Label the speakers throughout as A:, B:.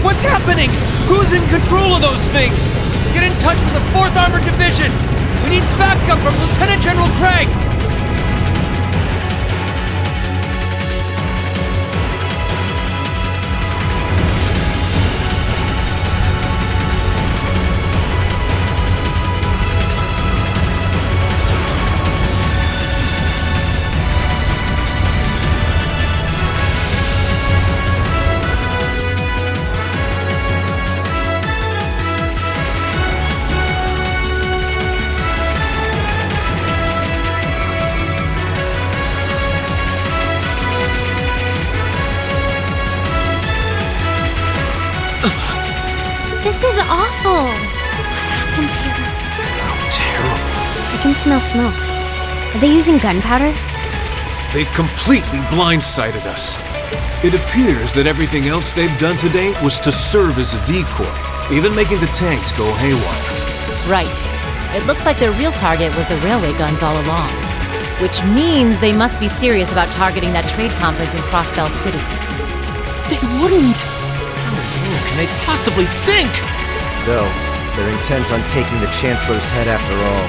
A: What's happening? Who's in control of those things? Get in touch with the 4th Armored Division! We need backup from Lieutenant General Craig!
B: This is awful. What happened here?
C: How terrible.
B: I can smell smoke. Are they using gunpowder?
C: They completely blindsided us. It appears that everything else they've done today was to serve as a decoy, even making the tanks go haywire.
D: Right. It looks like their real target was the railway guns all along. Which means they must be serious about targeting that trade conference in Crossbell City.
E: They wouldn't! How can they possibly sink?
F: So, they're intent on taking the Chancellor's head after all.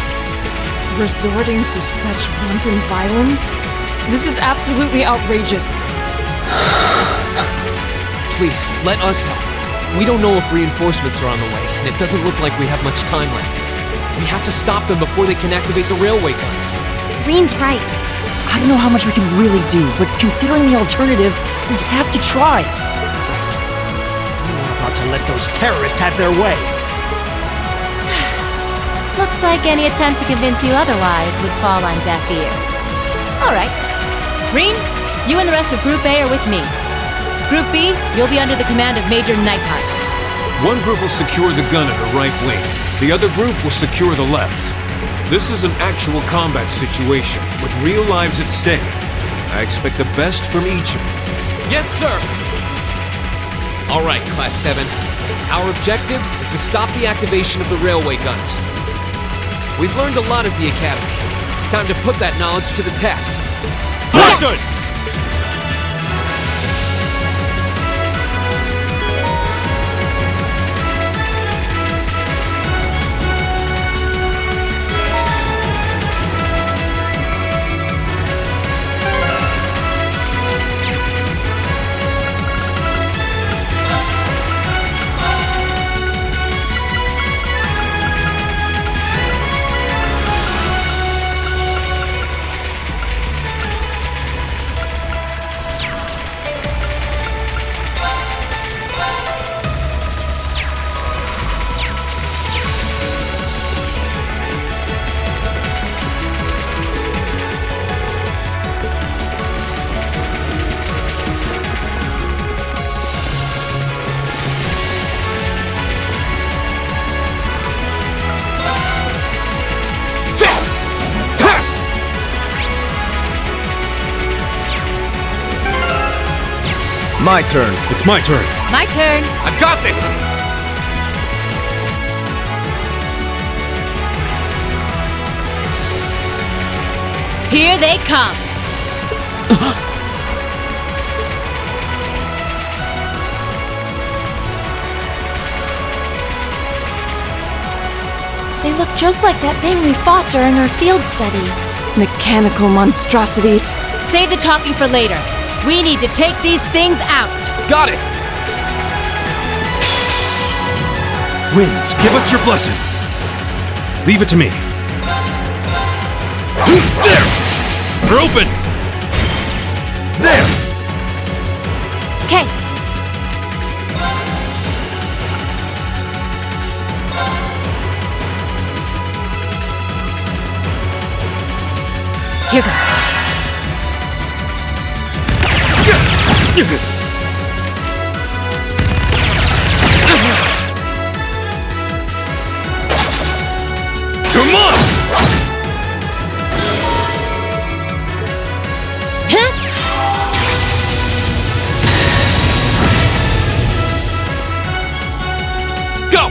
E: Resorting to such wanton violence? This is absolutely outrageous.
A: Please, let us help. We don't know if reinforcements are on the way, and it doesn't look like we have much time left. We have to stop them before they can activate the railway guns.
B: Green's right.
E: I don't know how much we can really do, but considering the alternative, we have to try.
G: Right. We're not about to let those terrorists have their way.
D: Looks like any attempt to convince you otherwise would fall on deaf ears. Alright. Green, you and the rest of Group A are with me. Group B, you'll be under the command of Major Nightheart.
C: One group will secure the gun in the right wing. The other group will secure the left. This is an actual combat situation, with real lives at stake. I expect the best from each of you.
A: Yes, sir! Alright, Class 7. Our objective is to stop the activation of the railway guns. We've learned a lot at the Academy. It's time to put that knowledge to the test.
C: Understood!
F: My turn.
C: It's my turn.
D: My turn.
A: I've got this!
D: Here they come.
B: They look just like that thing we fought during our field study.
E: Mechanical monstrosities.
D: Save the talking for later. We need to take these things out.
A: Got it!
C: Winds, give us your blessing. Leave it to me. There! We're open! There!
D: Okay. Here goes.
C: Come on!
A: Go!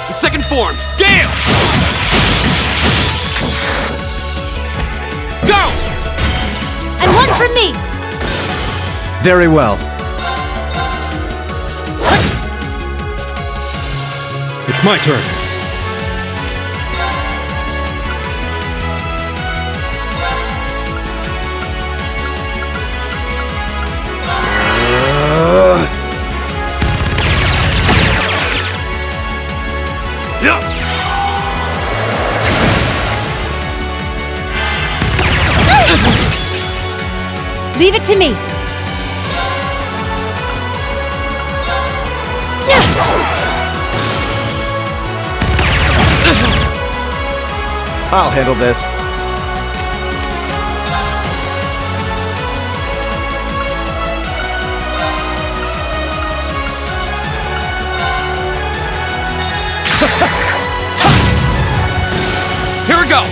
A: The second form, Gale! Go!
D: And one for me.
F: Very well.
C: It's my turn.
D: Leave it to me.
F: I'll handle this.
A: Here we go!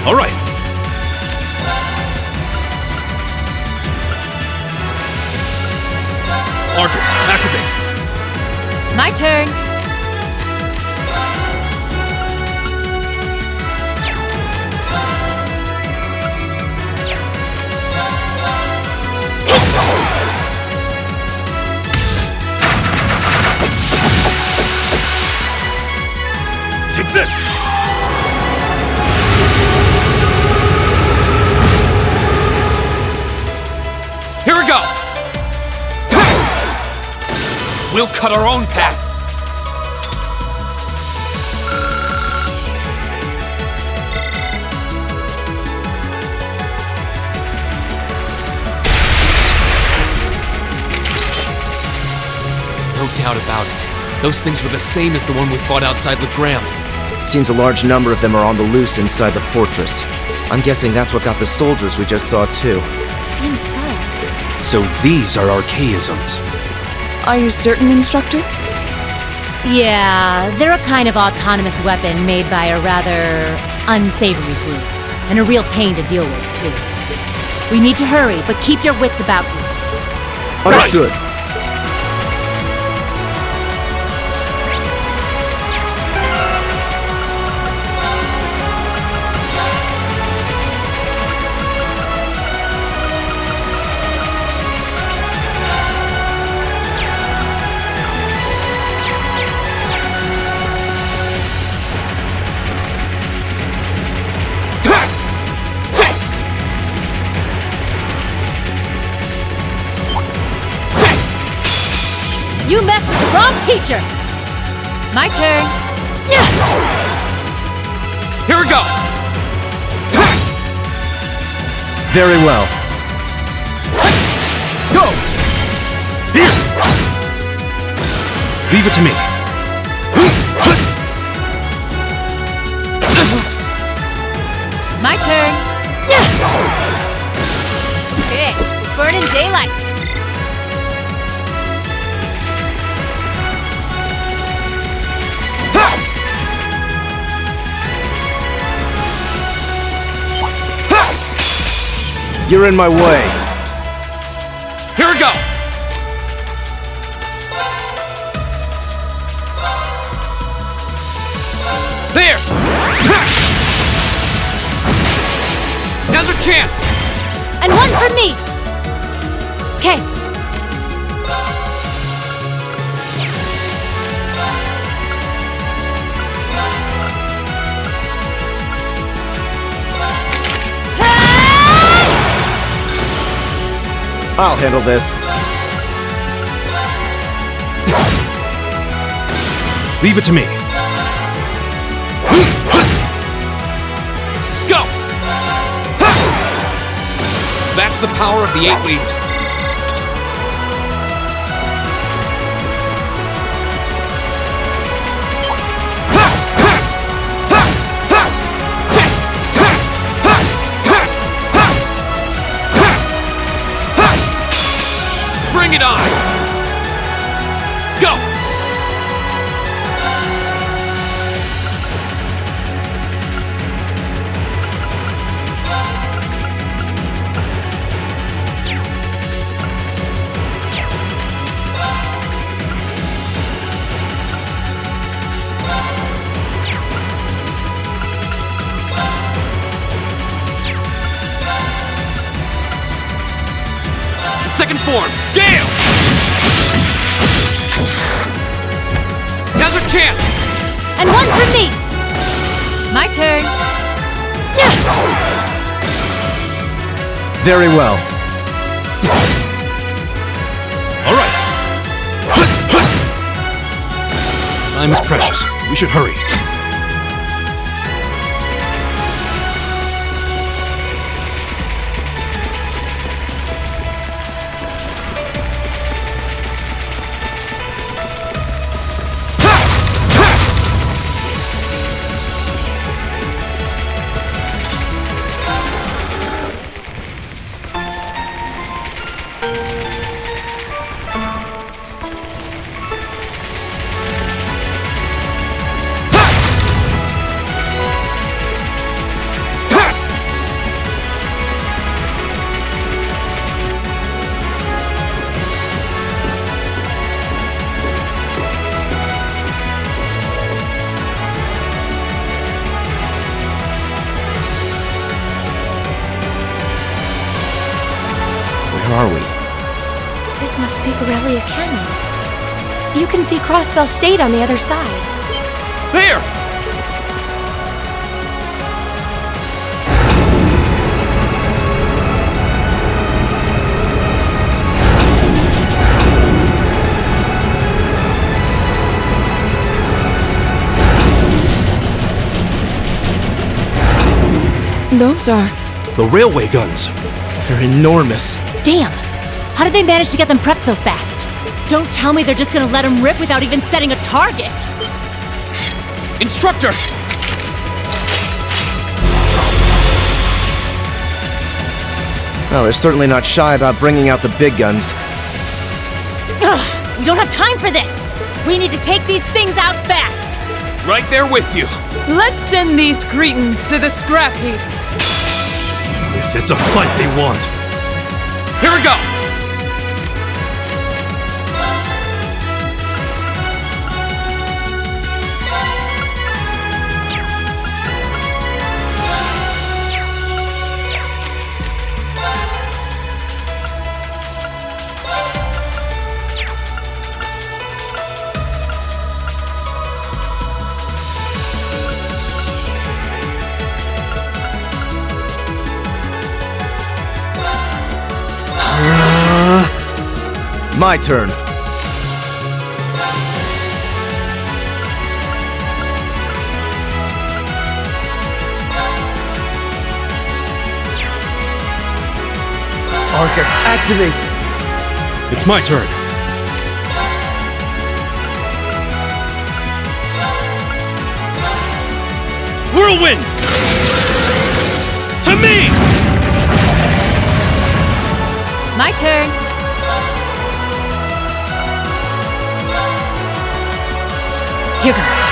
C: All right. Arcus, activate.
D: My turn.
C: Take this! We'll cut our own path.
A: No doubt about it. Those things were the same as the one we fought outside Legram.
F: It seems a large number of them are on the loose inside the fortress. I'm guessing that's what got the soldiers we just saw too.
B: Seems so.
C: So these are archaisms.
E: Are you certain, Instructor?
D: Yeah, they're a kind of autonomous weapon made by a rather unsavory group. And a real pain to deal with, too. We need to hurry, but keep your wits about you.
F: Understood.
D: You messed with the wrong teacher! My turn.
A: Here we go!
F: Very well. Go!
C: Here! Leave it to me.
D: My turn. Okay, burn in daylight.
F: You're in my way.
A: Here we go! There! Now's our chance!
D: And one for me! Okay.
F: I'll handle this.
C: Leave it to me.
A: Go! That's the power of the 8 Leaves. Bring it on! Go! Second form, Gale! Now's our chance!
D: And one for me! My turn.
F: Very well.
C: All right. Time is precious. We should hurry.
F: Where are we?
B: This must be Corellia Canyon. You can see Crossbell State on the other side.
A: There!
E: Those are...
G: The railway guns.
F: They're enormous.
D: Damn! How did they manage to get them prepped so fast? Don't tell me they're just gonna let them rip without even setting a target!
A: Instructor!
F: Well, they're certainly not shy about bringing out the big guns.
D: Ugh, we don't have time for this! We need to take these things out fast!
A: Right there with you.
E: Let's send these cretins to the scrap heap.
G: If it's a fight they want.
A: Here we go!
F: My turn. Arcus, activate!
G: It's my turn. Whirlwind! To me!
D: My turn! Here goes.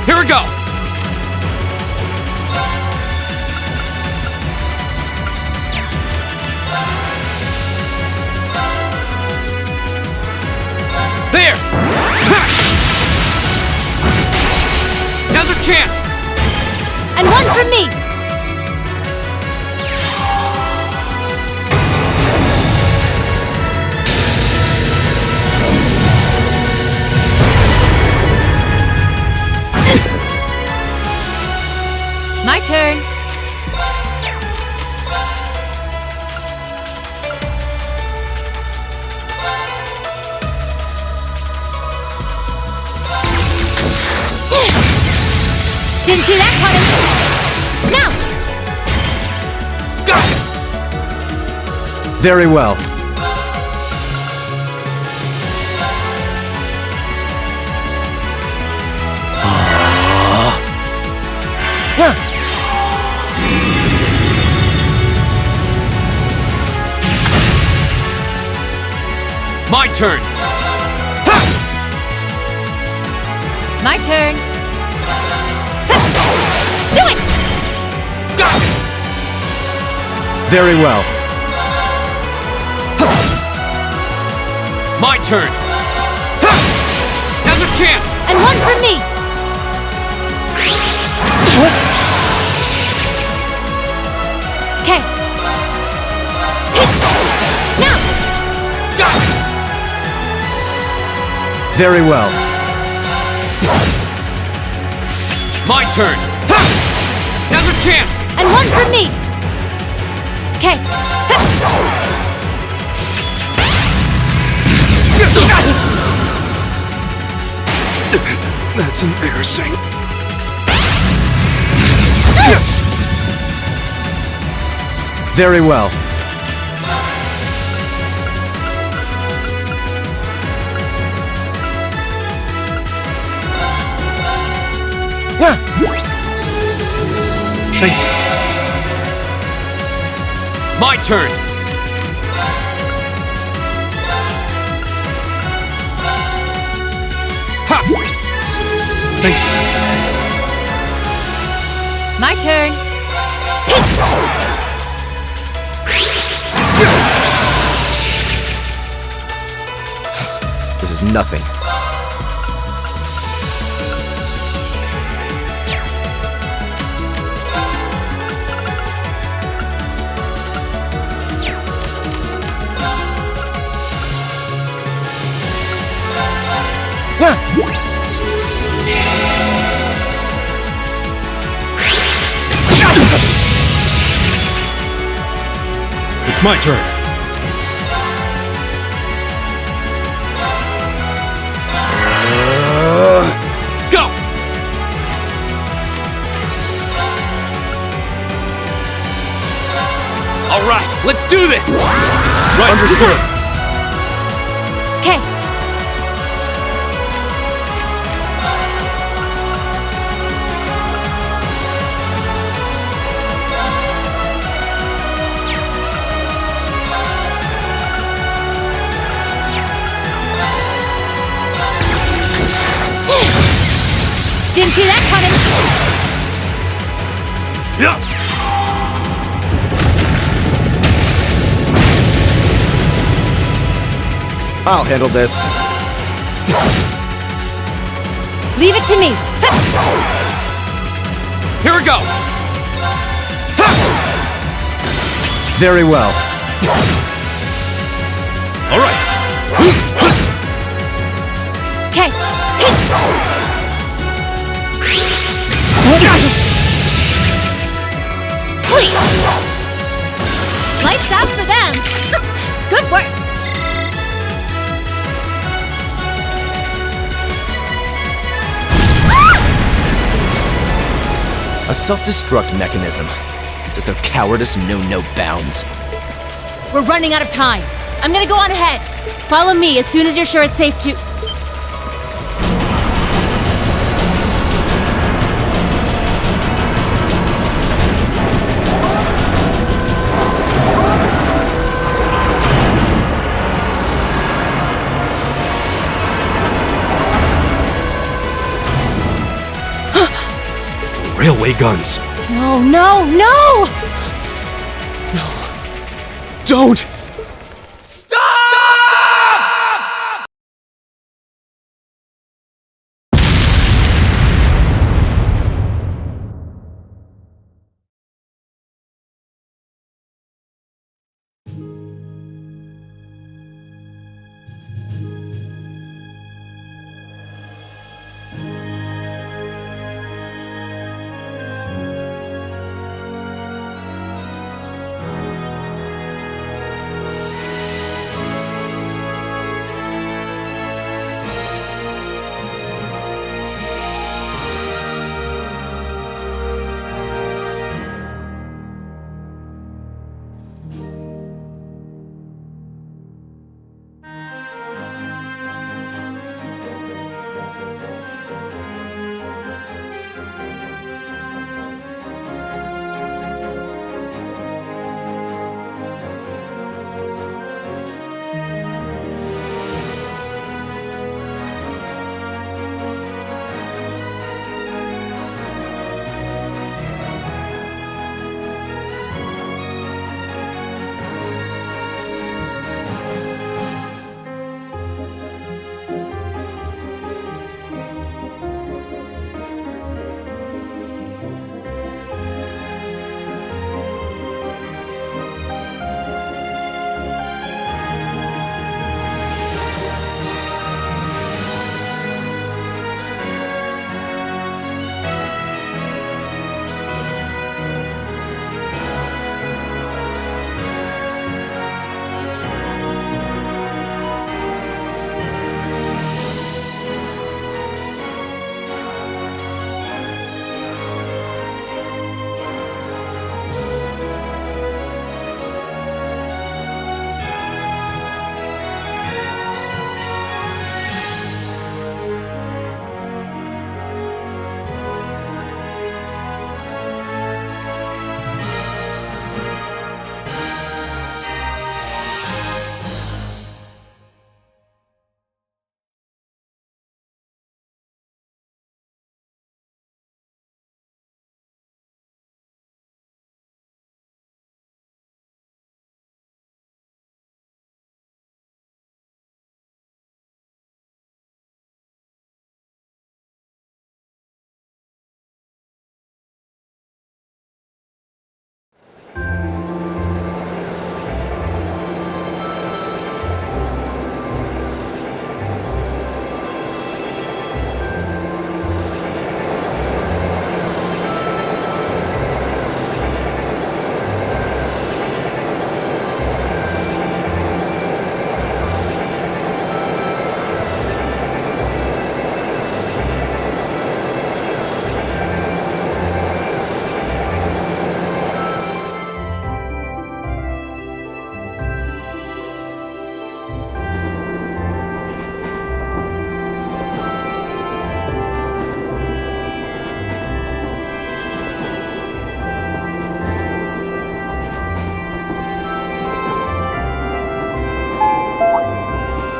A: Here we go! There! Now's our chance!
D: And one for me! My turn! Didn't see that coming! Now!
A: Got it!
F: Very well.
A: My turn!
D: My turn! Do it!
A: Got it!
F: Very well.
A: My turn! Now's our chance!
D: And one for me! Okay. Now!
A: Got it!
F: Very well.
A: My turn! Now's our chance!
D: And one for me! Okay.
G: That's embarrassing.
F: Very well.
G: Thank you.
A: My turn! Ha!
G: Thank you.
D: My turn!
F: This is nothing.
C: It's my turn. Go!
A: All right, let's do this!
C: Right. Understood.
D: Okay. Didn't see that coming!
C: Yeah.
F: I'll handle this.
D: Leave it to me!
A: Here we go!
F: Very well.
C: All right.
D: Okay. Lights out for them! Good work!
F: A self-destruct mechanism. Does their cowardice know no bounds?
D: We're running out of time. I'm gonna go on ahead. Follow me as soon as you're sure it's safe to...
F: Railway guns.
D: No, no, no!
A: Don't!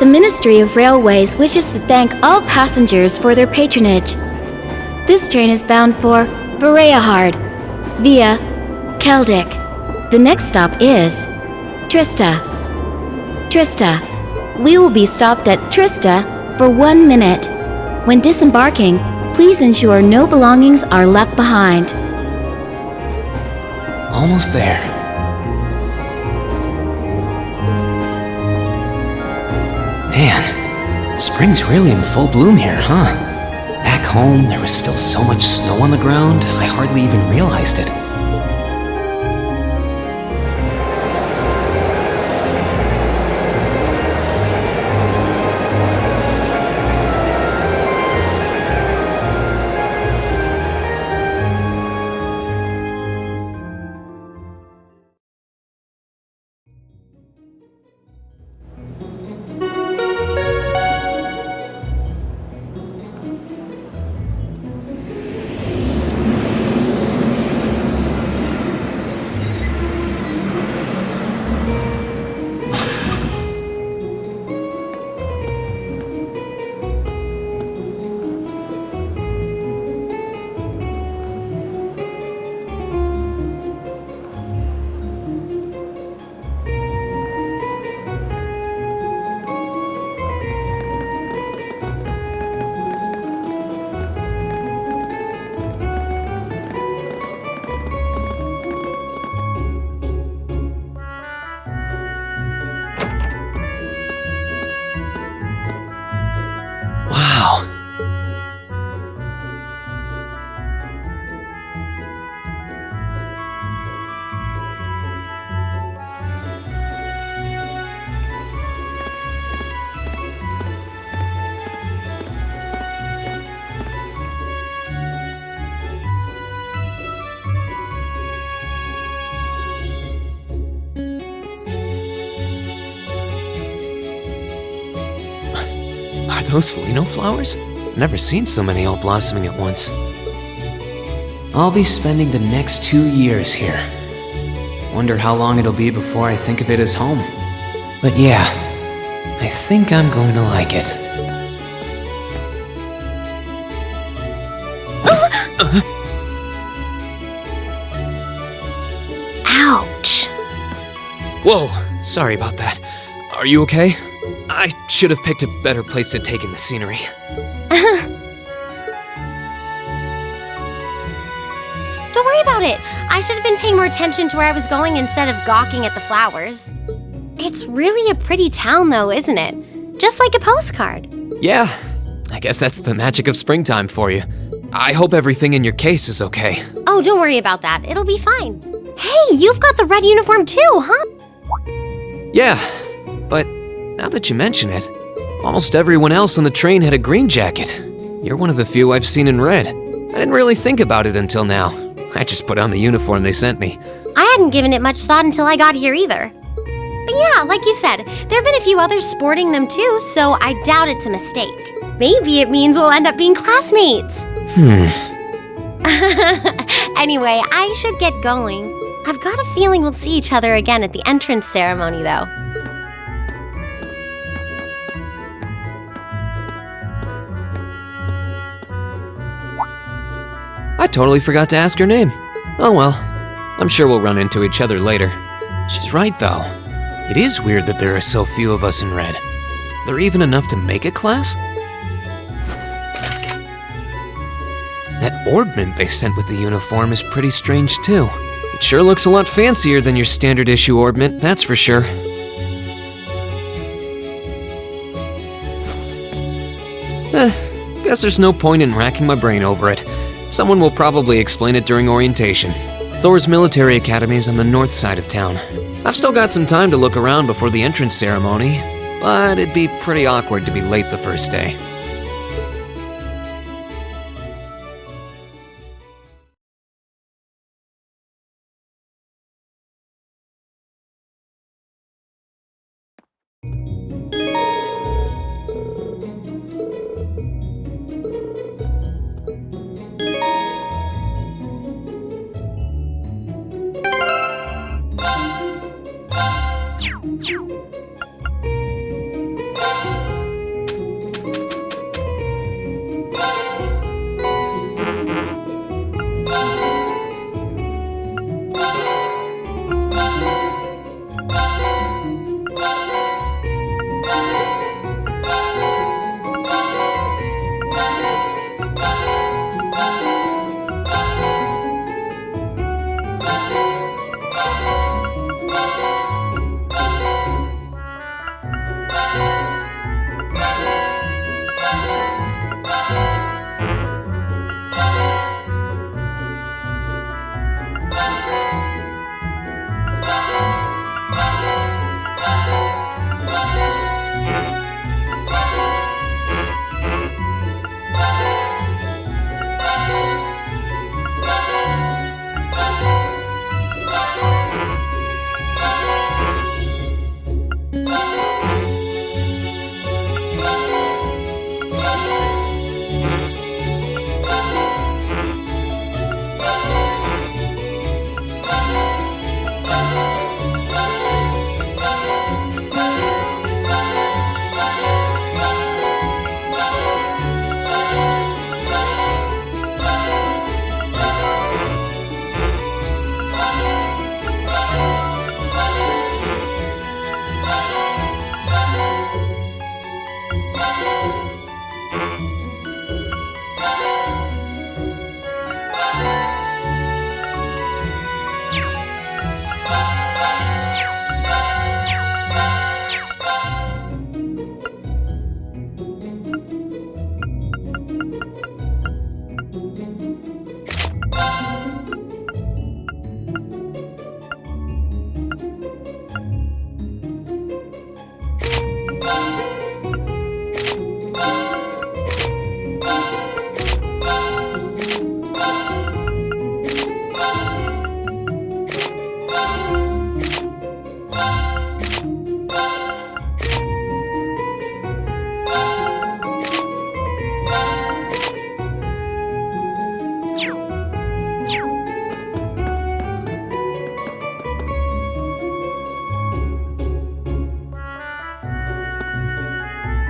H: The Ministry of Railways wishes to thank all passengers for their patronage. This train is bound for Bereahard via Keldik. The next stop is Trista. Trista. We will be stopped at Trista for 1 minute. When disembarking, please ensure no belongings are left behind.
I: Almost there. Man, spring's really in full bloom here, huh? Back home, there was still so much snow on the ground, I hardly even realized it. Are those Lino flowers? Never seen so many all blossoming at once. I'll be spending the next 2 years here. Wonder how long it'll be before I think of it as home. But yeah, I think I'm going to like it.
B: Ouch.
A: Whoa, sorry about that. Are you okay? I should have picked a better place to take in the scenery.
J: Don't worry about it. I should have been paying more attention to where I was going instead of gawking at the flowers. It's really a pretty town though, isn't it? Just like a postcard.
A: Yeah, I guess that's the magic of springtime for you. I hope everything in your case is okay.
J: Oh, don't worry about that. It'll be fine. Hey, you've got the red uniform too, huh?
A: Yeah, but now that you mention it, almost everyone else on the train had a green jacket. You're one of the few I've seen in red. I didn't really think about it until now. I just put on the uniform they sent me.
J: I hadn't given it much thought until I got here either. But yeah, like you said, there have been a few others sporting them too, so I doubt it's a mistake. Maybe it means we'll end up being classmates. Anyway, I should get going. I've got a feeling we'll see each other again at the entrance ceremony though.
A: I totally forgot to ask her name. Oh well, I'm sure we'll run into each other later. She's right though. It is weird that there are so few of us in red. There even enough to make a class? That orbment they sent with the uniform is pretty strange too. It sure looks a lot fancier than your standard issue orbment, that's for sure. Guess there's no point in racking my brain over it. Someone will probably explain it during orientation. Thor's military academy is on the north side of town. I've still got some time to look around before the entrance ceremony, but it'd be pretty awkward to be late the first day.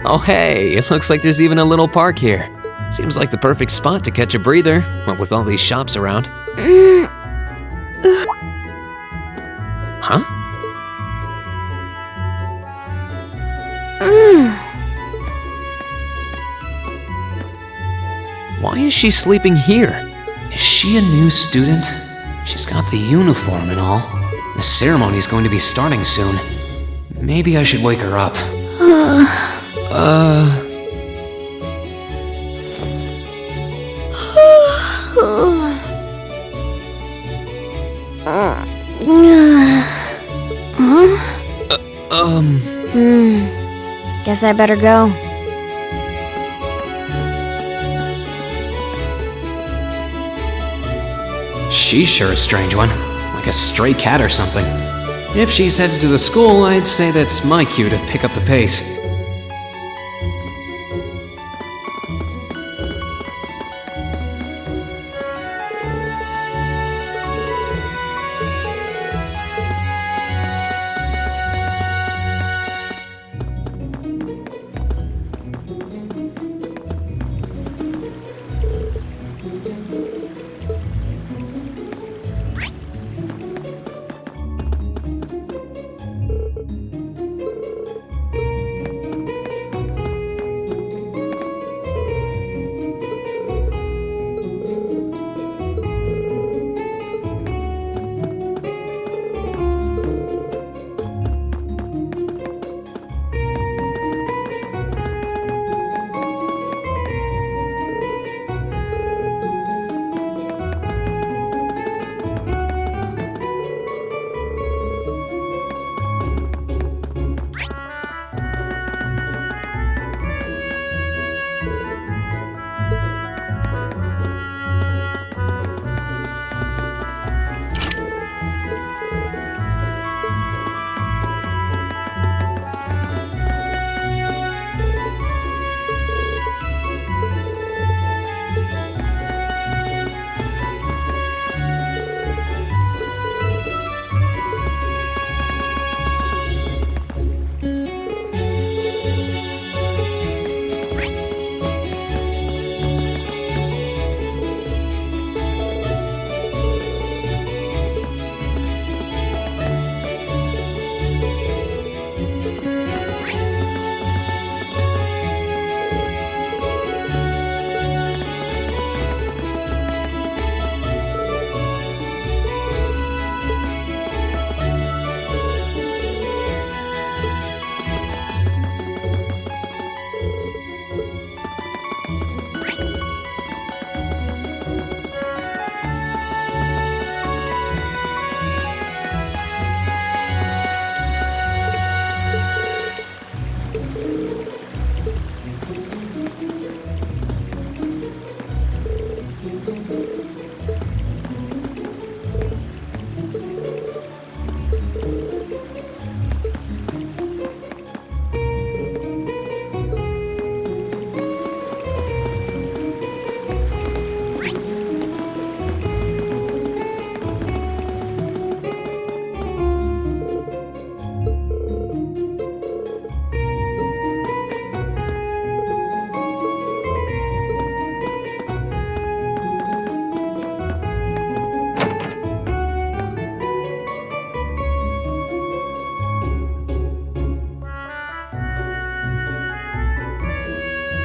A: Oh hey, it looks like there's even a little park here. Seems like the perfect spot to catch a breather, what with all these shops around. Huh? Why is she sleeping here?
I: Is she a new student? She's got the uniform and all. The ceremony's going to be starting soon. Maybe I should wake her up.
B: Guess I better go.
I: She's sure a strange one. Like a stray cat or something. If she's headed to the school, I'd say that's my cue to pick up the pace.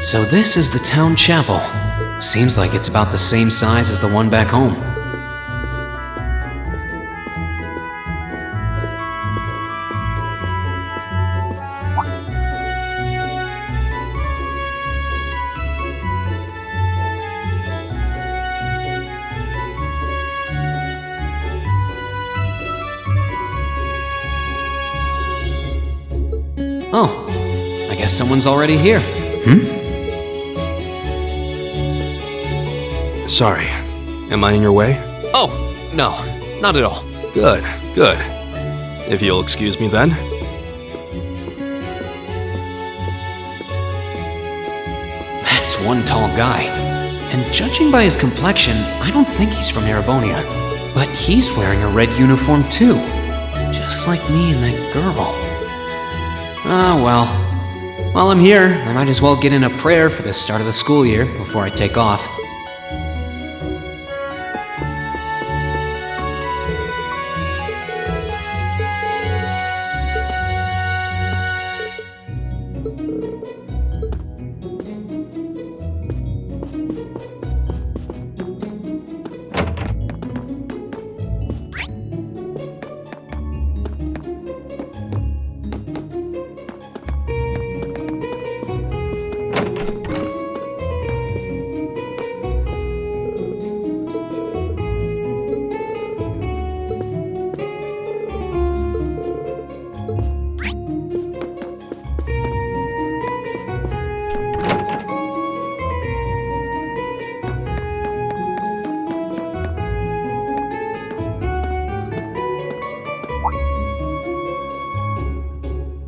I: So this is the town chapel. Seems like it's about the same size as the one back home. Oh, I guess someone's already here.
F: Sorry. Am I in your way?
A: Oh, no, not at all.
F: Good, good. If you'll excuse me then.
I: That's one tall guy. And judging by his complexion, I don't think he's from Erebonia. But he's wearing a red uniform too. Just like me and that girl. Ah, well. While I'm here, I might as well get in a prayer for the start of the school year before I take off.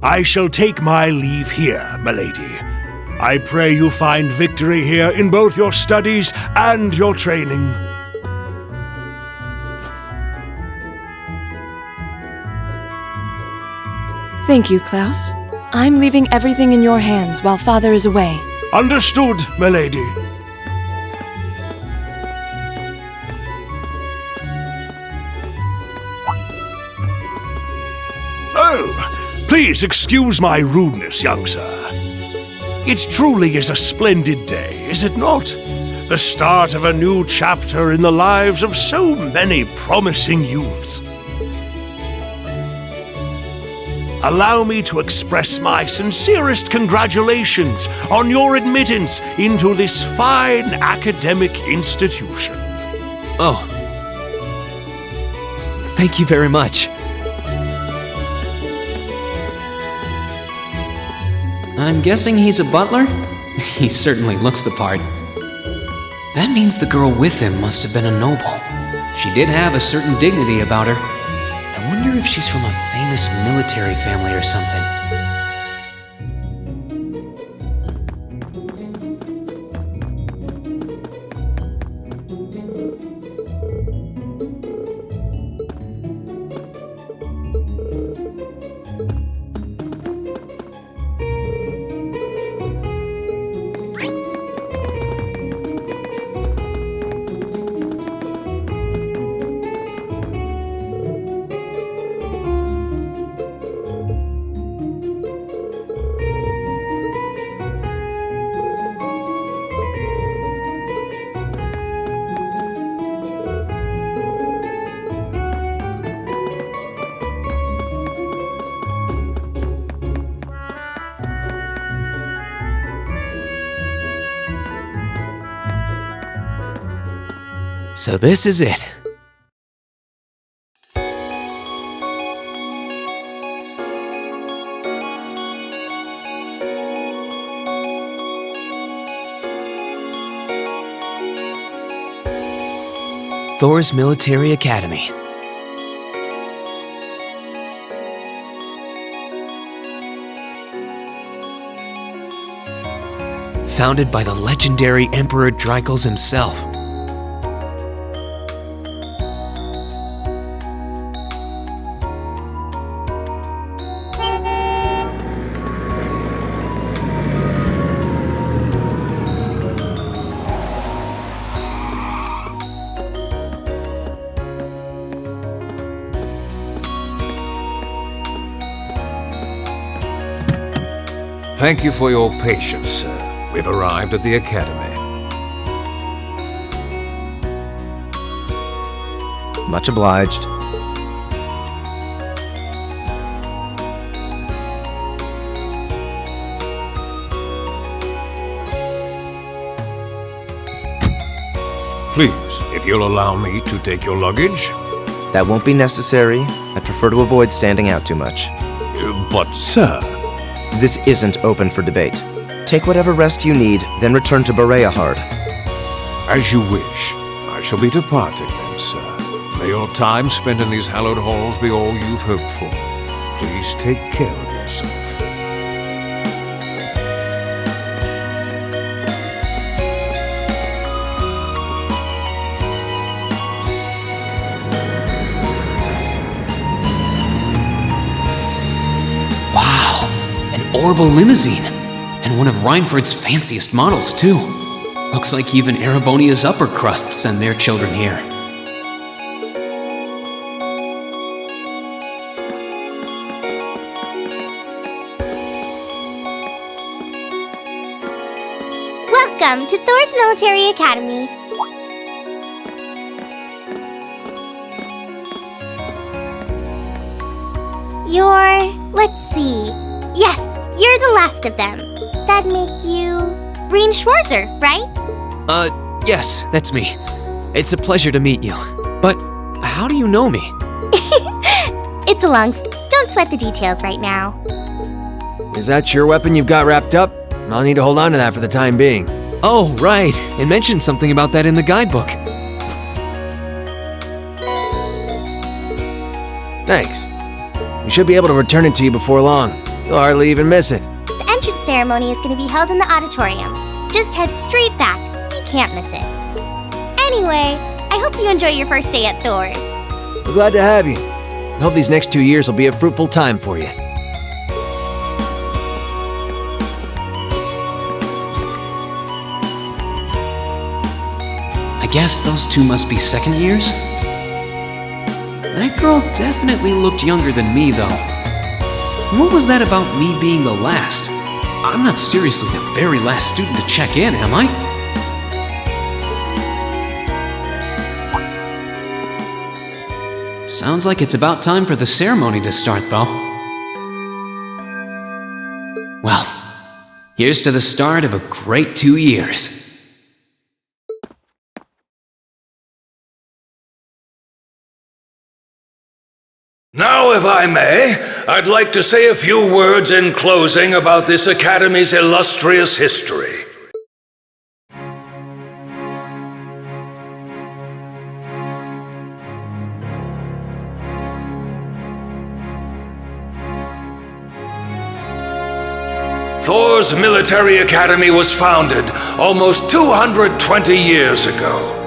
K: I shall take my leave here, milady. I pray you find victory here in both your studies and your training.
E: Thank you, Klaus. I'm leaving everything in your hands while Father is away.
K: Understood, milady. Oh, please excuse my rudeness, young sir. It truly is a splendid day, is it not? The start of a new chapter in the lives of so many promising youths. Allow me to express my sincerest congratulations on your admittance into this fine academic institution.
A: Oh. Thank you very much.
I: I'm guessing he's a butler? He certainly looks the part. That means the girl with him must have been a noble. She did have a certain dignity about her. I wonder if she's from a famous military family or something.
A: So this is it. Thor's Military Academy. Founded by the legendary Emperor Dreikels himself.
C: Thank you for your patience, sir. We've arrived at the Academy.
F: Much obliged.
C: Please, if you'll allow me to take your luggage.
F: That won't be necessary. I prefer to avoid standing out too much.
C: But, sir...
F: This isn't open for debate. Take whatever rest you need, then return to Bareahard.
C: As you wish. I shall be departing then, sir. May your time spent in these hallowed halls be all you've hoped for. Please take care of yourself.
A: Wow, an Orbital limousine.
I: And one of Reinford's fanciest models, too. Looks like even Erebonia's upper crust send their children here.
J: Welcome to Thor's Military Academy. Let's see. Yes, you're the last of them. That'd make you Rean Schwarzer, right?
A: Yes, that's me. It's a pleasure to meet you. But how do you know me?
J: It's a don't sweat the details right now.
F: Is that your weapon you've got wrapped up? I'll need to hold on to that for the time being.
A: Oh, right. It mentioned something about that in the guidebook.
F: Thanks. We should be able to return it to you before long. You'll hardly even miss it.
J: The entrance ceremony is going to be held in the auditorium. Just head straight back. You can't miss it. Anyway, I hope you enjoy your first day at Thor's.
F: We're glad to have you. I hope these next 2 years will be a fruitful time for you.
I: I guess those two must be second years? That girl definitely looked younger than me, though. What was that about me being the last? I'm not seriously the very last student to check in, am I? Sounds like it's about time for the ceremony to start, though. Well, here's to the start of a great 2 years.
K: Now, if I may, I'd like to say a few words in closing about this Academy's illustrious history. Thor's Military Academy was founded almost 220 years ago.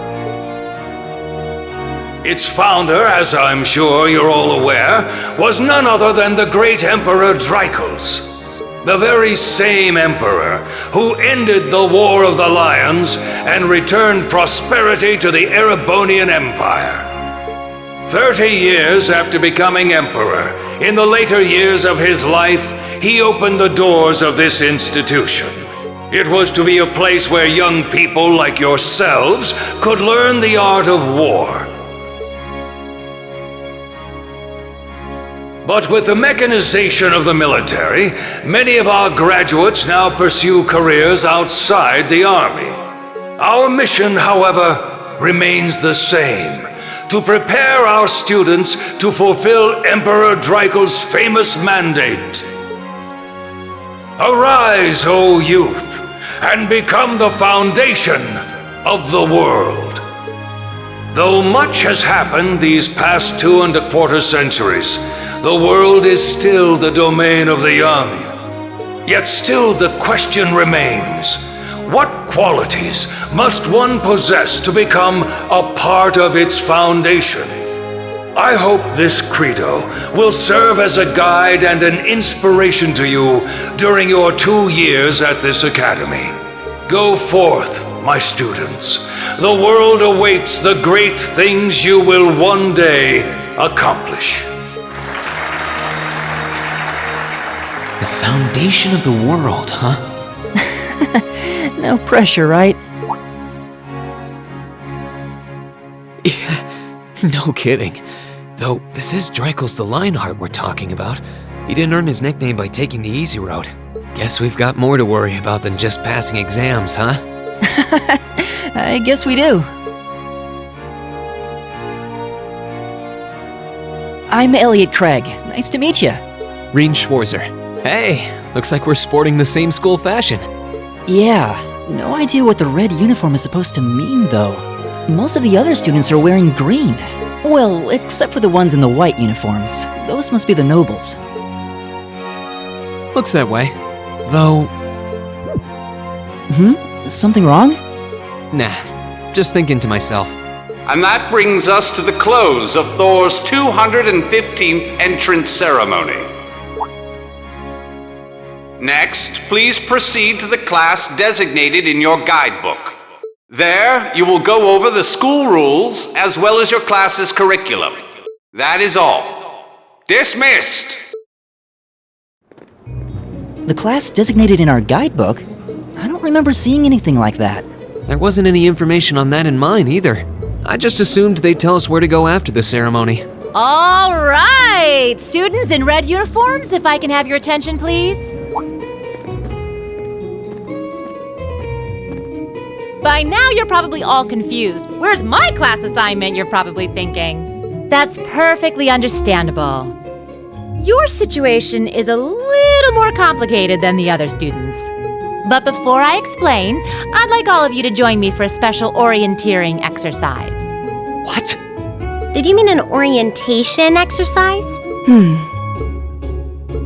K: Its founder, as I'm sure you're all aware, was none other than the great Emperor Dreichels, the very same emperor who ended the War of the Lions and returned prosperity to the Erebonian Empire. 30 years after becoming emperor, in the later years of his life, he opened the doors of this institution. It was to be a place where young people like yourselves could learn the art of war. But with the mechanization of the military, many of our graduates now pursue careers outside the army. Our mission, however, remains the same: to prepare our students to fulfill Emperor Dreichels' famous mandate. Arise, O youth, and become the foundation of the world. Though much has happened these past 2¼ centuries, the world is still the domain of the young. Yet still the question remains: what qualities must one possess to become a part of its foundation? I hope this credo will serve as a guide and an inspiration to you during your 2 years at this academy. Go forth, my students. The world awaits the great things you will one day accomplish.
I: The foundation of the world, huh?
L: No pressure, right?
A: Yeah, no kidding. Though, this is Dreichels the Lionheart we're talking about. He didn't earn his nickname by taking the easy road. Guess we've got more to worry about than just passing exams, huh?
L: I guess we do. I'm Elliot Craig. Nice to meet you.
A: Rean Schwarzer. Hey, looks like we're sporting the same school fashion.
L: Yeah, no idea what the red uniform is supposed to mean, though. Most of the other students are wearing green. Well, except for the ones in the white uniforms. Those must be the nobles.
A: Looks that way. Though...
L: Something wrong?
A: Nah, just thinking to myself.
M: And that brings us to the close of Thor's 215th entrance ceremony. Next, please proceed to the class designated in your guidebook. There, you will go over the school rules as well as your class's curriculum. That is all. Dismissed!
L: The class designated in our guidebook? I don't remember seeing anything like that.
A: There wasn't any information on that in mine either. I just assumed they'd tell us where to go after the ceremony.
D: All right! Students in red uniforms, if I can have your attention, please. By now, you're probably all confused. Where's my class assignment, you're probably thinking. That's perfectly understandable. Your situation is a little more complicated than the other students. But before I explain, I'd like all of you to join me for a special orienteering exercise.
F: What?
J: Did you mean an orientation exercise?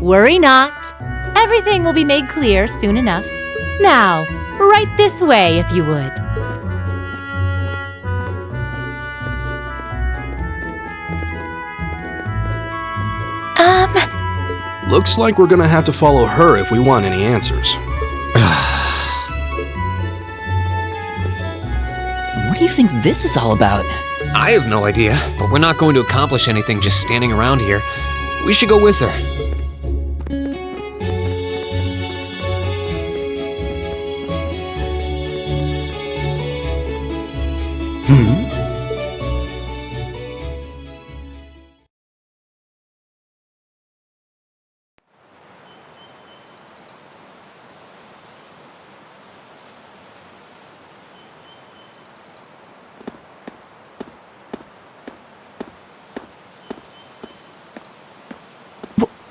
D: Worry not. Everything will be made clear soon enough. Now, right this way, if you would.
G: Looks like we're gonna have to follow her if we want any answers.
L: What do you think this is all about?
A: I have no idea, but we're not going to accomplish anything just standing around here. We should go with her.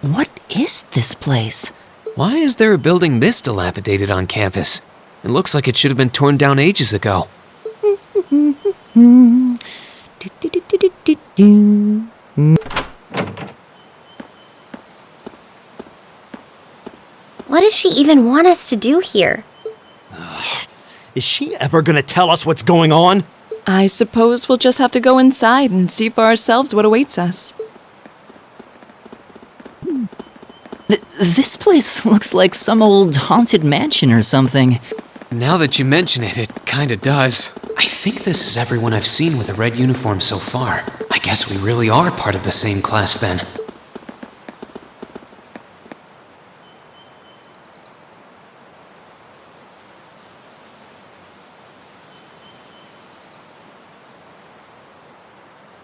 L: What is this place?
A: Why is there a building this dilapidated on campus? It looks like it should have been torn down ages ago.
J: What does she even want us to do here?
N: Is she ever gonna tell us what's going on?
E: I suppose we'll just have to go inside and see for ourselves what awaits us.
L: This place looks like some old haunted mansion or something.
A: Now that you mention it, it kinda does. I think this is everyone I've seen with a red uniform so far. I guess we really are part of the same class then.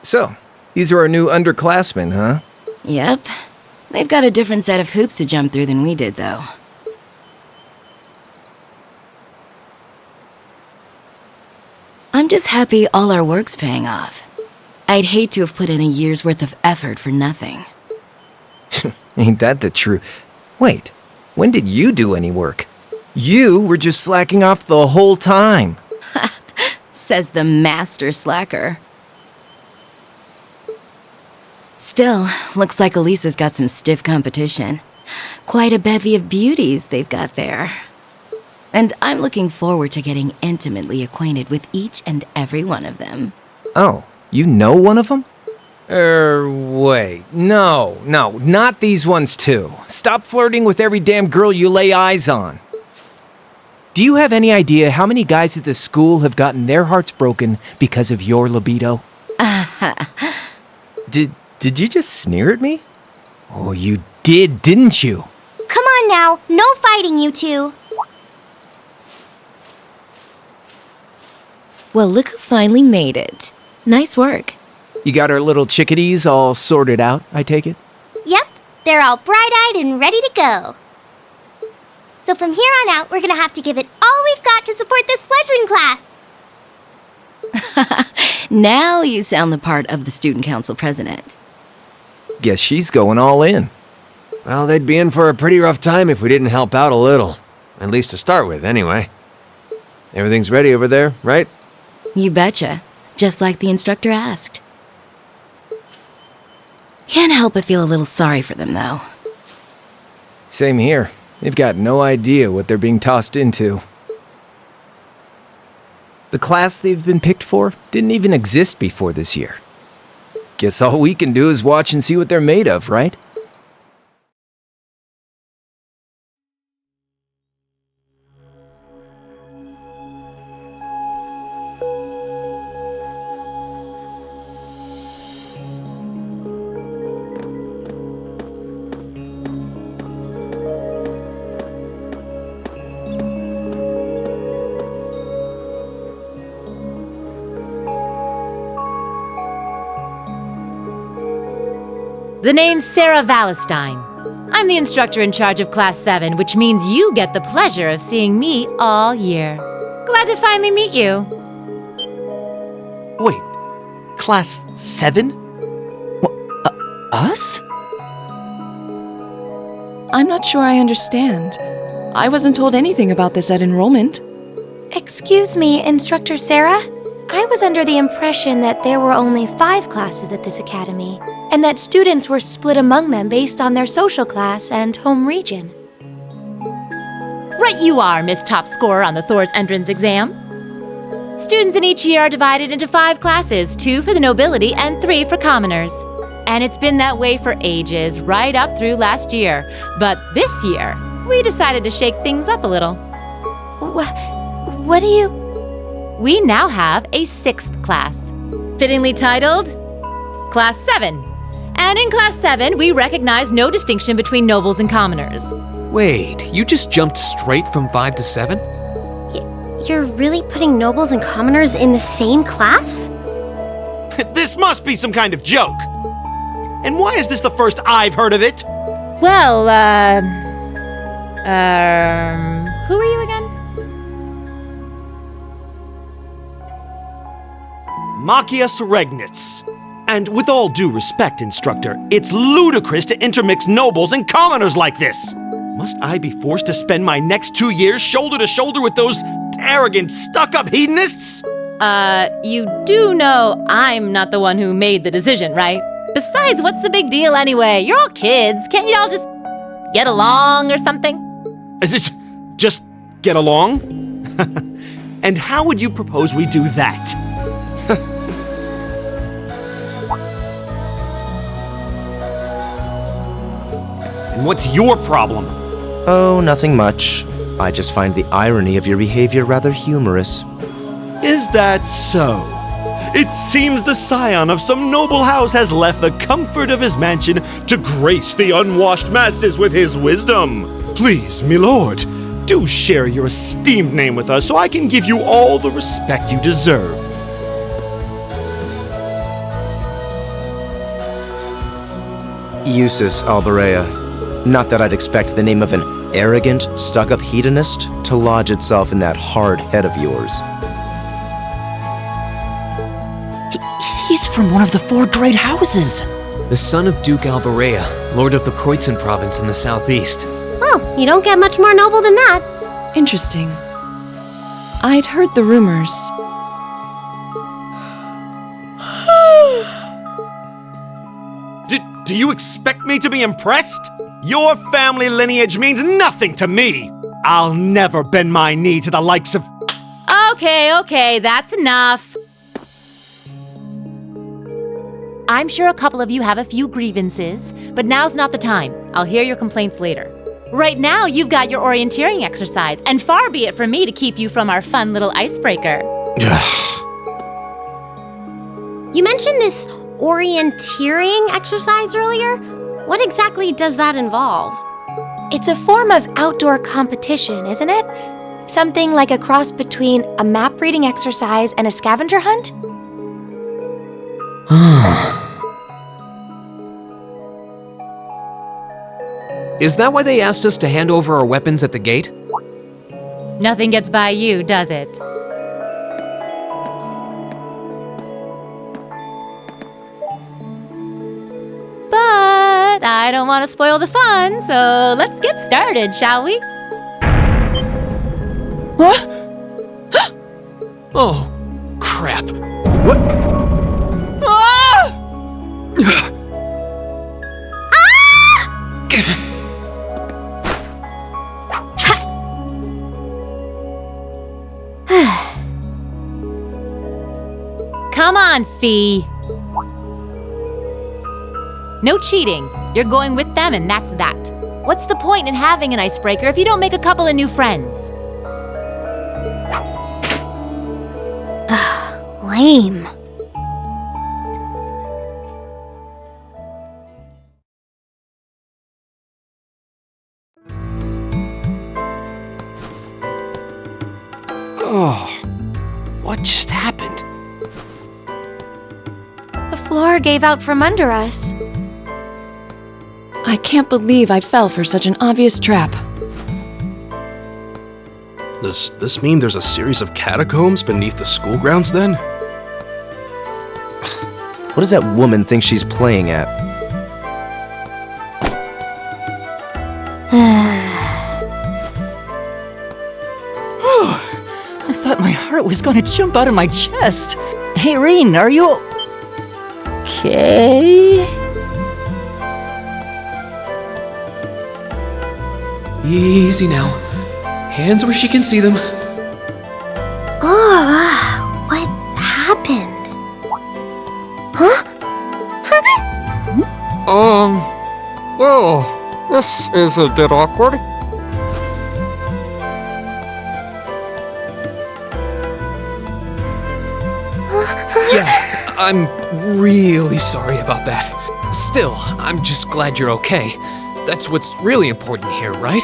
F: So, these are our new underclassmen, huh?
O: Yep. They've got a different set of hoops to jump through than we did, though. I'm just happy all our work's paying off. I'd hate to have put in a year's worth of effort for nothing.
F: Ain't that the truth? Wait, when did you do any work? You were just slacking off the whole time.
O: Says the master slacker. Still, looks like Elisa's got some stiff competition. Quite a bevy of beauties they've got there. And I'm looking forward to getting intimately acquainted with each and every one of them.
F: Oh, you know one of them? Wait. No, not these ones too. Stop flirting with every damn girl you lay eyes on. Do you have any idea how many guys at this school have gotten their hearts broken because of your libido? Did you just sneer at me? Oh, you did, didn't you?
J: Come on now, no fighting, you two.
O: Well, look who finally made it. Nice work.
F: You got our little chickadees all sorted out, I take it?
J: Yep, they're all bright-eyed and ready to go. So from here on out, we're gonna have to give it all we've got to support this fledgling class.
O: Now you sound the part of the student council president.
F: Guess she's going all in.
P: Well, they'd be in for a pretty rough time if we didn't help out a little. At least to start with, anyway. Everything's ready over there, right?
O: You betcha. Just like the instructor asked. Can't help but feel a little sorry for them, though.
F: Same here. They've got no idea what they're being tossed into. The class they've been picked for didn't even exist before this year. Guess all we can do is watch and see what they're made of, right?
D: The name's Sarah Valestine. I'm the instructor in charge of Class 7, which means you get the pleasure of seeing me all year. Glad to finally meet you.
N: Wait, Class 7?
L: Us?
E: I'm not sure I understand. I wasn't told anything about this at enrollment.
B: Excuse me, Instructor Sarah? I was under the impression that there were only 5 classes at this academy, and that students were split among them based on their social class and home region.
D: Right you are, Miss Top Scorer on the Thor's entrance exam. Students in each year are divided into 5 classes, 2 for the nobility and 3 for commoners. And it's been that way for ages, right up through last year. But this year, we decided to shake things up a little.
B: What do you...
D: We now have a 6th class, fittingly titled Class 7. And in Class 7, we recognize no distinction between nobles and commoners.
A: Wait, you just jumped straight from 5 to 7?
J: You're really putting nobles and commoners in the same class?
N: This must be some kind of joke. And why is this the first I've heard of it?
D: Well, who are you again?
N: Machias Regnitz. And with all due respect, Instructor, it's ludicrous to intermix nobles and commoners like this. Must I be forced to spend my next 2 years shoulder to shoulder with those arrogant, stuck-up hedonists?
D: You do know I'm not the one who made the decision, right? Besides, what's the big deal anyway? You're all kids. Can't you all just get along or something?
N: Just get along? And how would you propose we do that? And what's your problem?
Q: Oh, nothing much. I just find the irony of your behavior rather humorous.
N: Is that so? It seems the scion of some noble house has left the comfort of his mansion to grace the unwashed masses with his wisdom. Please, milord, do share your esteemed name with us so I can give you all the respect you deserve.
Q: Eustace Alberea. Not that I'd expect the name of an arrogant, stuck-up hedonist to lodge itself in that hard head of yours.
L: He's from one of the 4 great houses.
A: The son of Duke Alberea, lord of the Kreutzen province in the southeast.
J: Well, you don't get much more noble than that.
E: Interesting. I'd heard the rumors.
N: Do you expect me to be impressed? Your family lineage means nothing to me. I'll never bend my knee to the likes of...
D: Okay, that's enough. I'm sure a couple of you have a few grievances, but now's not the time. I'll hear your complaints later. Right now, you've got your orienteering exercise, and far be it from me to keep you from our fun little icebreaker.
J: You mentioned this orienteering exercise earlier. What exactly does that involve?
B: It's a form of outdoor competition, isn't it? Something like a cross between a map-reading exercise and a scavenger hunt?
A: Is that why they asked us to hand over our weapons at the gate?
D: Nothing gets by you, does it? But I don't want to spoil the fun, so let's get started, shall we?
L: What?
A: Oh, crap. What?
D: Come on, Fee. No cheating. You're going with them and that's that. What's the point in having an icebreaker if you don't make a couple of new friends?
J: Lame.
N: Oh, what just happened?
B: The floor gave out from under us.
E: I can't believe I fell for such an obvious trap.
G: Does this mean there's a series of catacombs beneath the school grounds then?
Q: What does that woman think she's playing at?
L: I thought my heart was going to jump out of my chest. Hey, Rean, are you okay?
A: Easy now. Hands where she can see them.
J: Oh, what happened? Huh?
R: Well, this is a bit awkward.
A: Yeah, I'm really sorry about that. Still, I'm just glad you're okay. That's what's really important here, right?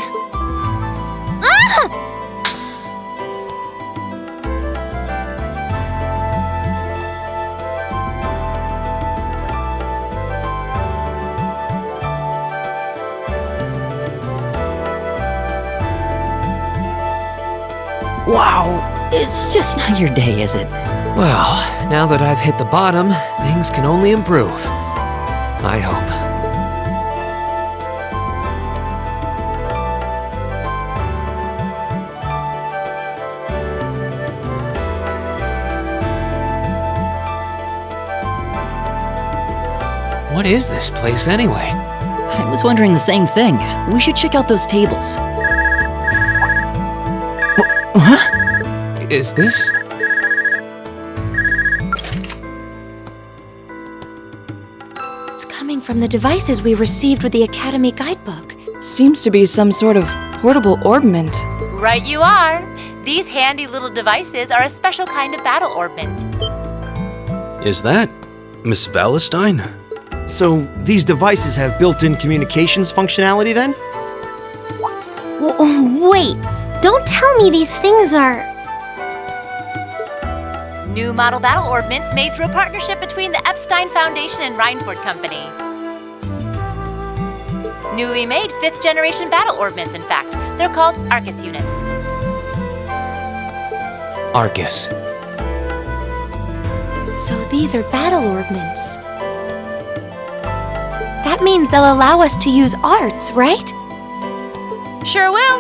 L: Wow, it's just not your day, is it?
A: Well, now that I've hit the bottom, things can only improve. I hope. What is this place anyway?
L: I was wondering the same thing. We should check out those tables. Huh?
A: Is this?
B: It's coming from the devices we received with the Academy guidebook.
E: Seems to be some sort of portable orbment.
D: Right you are. These handy little devices are a special kind of battle orbment.
N: Is that Miss Valentine?
S: So, these devices have built-in communications functionality then?
J: Wait, don't tell me these things are...
D: New model battle orbments made through a partnership between the Epstein Foundation and Reinford Company. Newly made 5th generation battle orbments, in fact. They're called Arcus units.
A: Arcus.
B: So these are battle orbments. That means they'll allow us to use arts, right?
D: Sure will.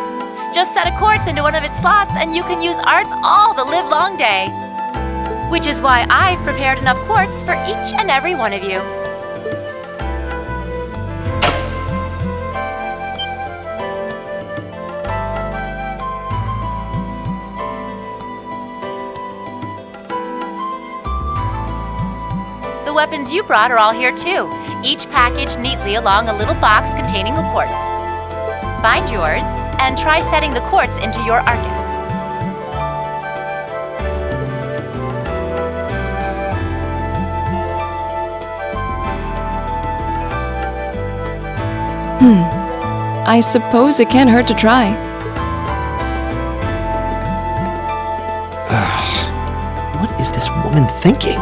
D: Just set a quartz into one of its slots and you can use arts all the livelong day. Which is why I've prepared enough quartz for each and every one of you. The weapons you brought are all here too, each packaged neatly along a little box containing a quartz. Find yours, and try setting the quartz into your Arcus.
E: I suppose it can't hurt to try.
S: What is this woman thinking?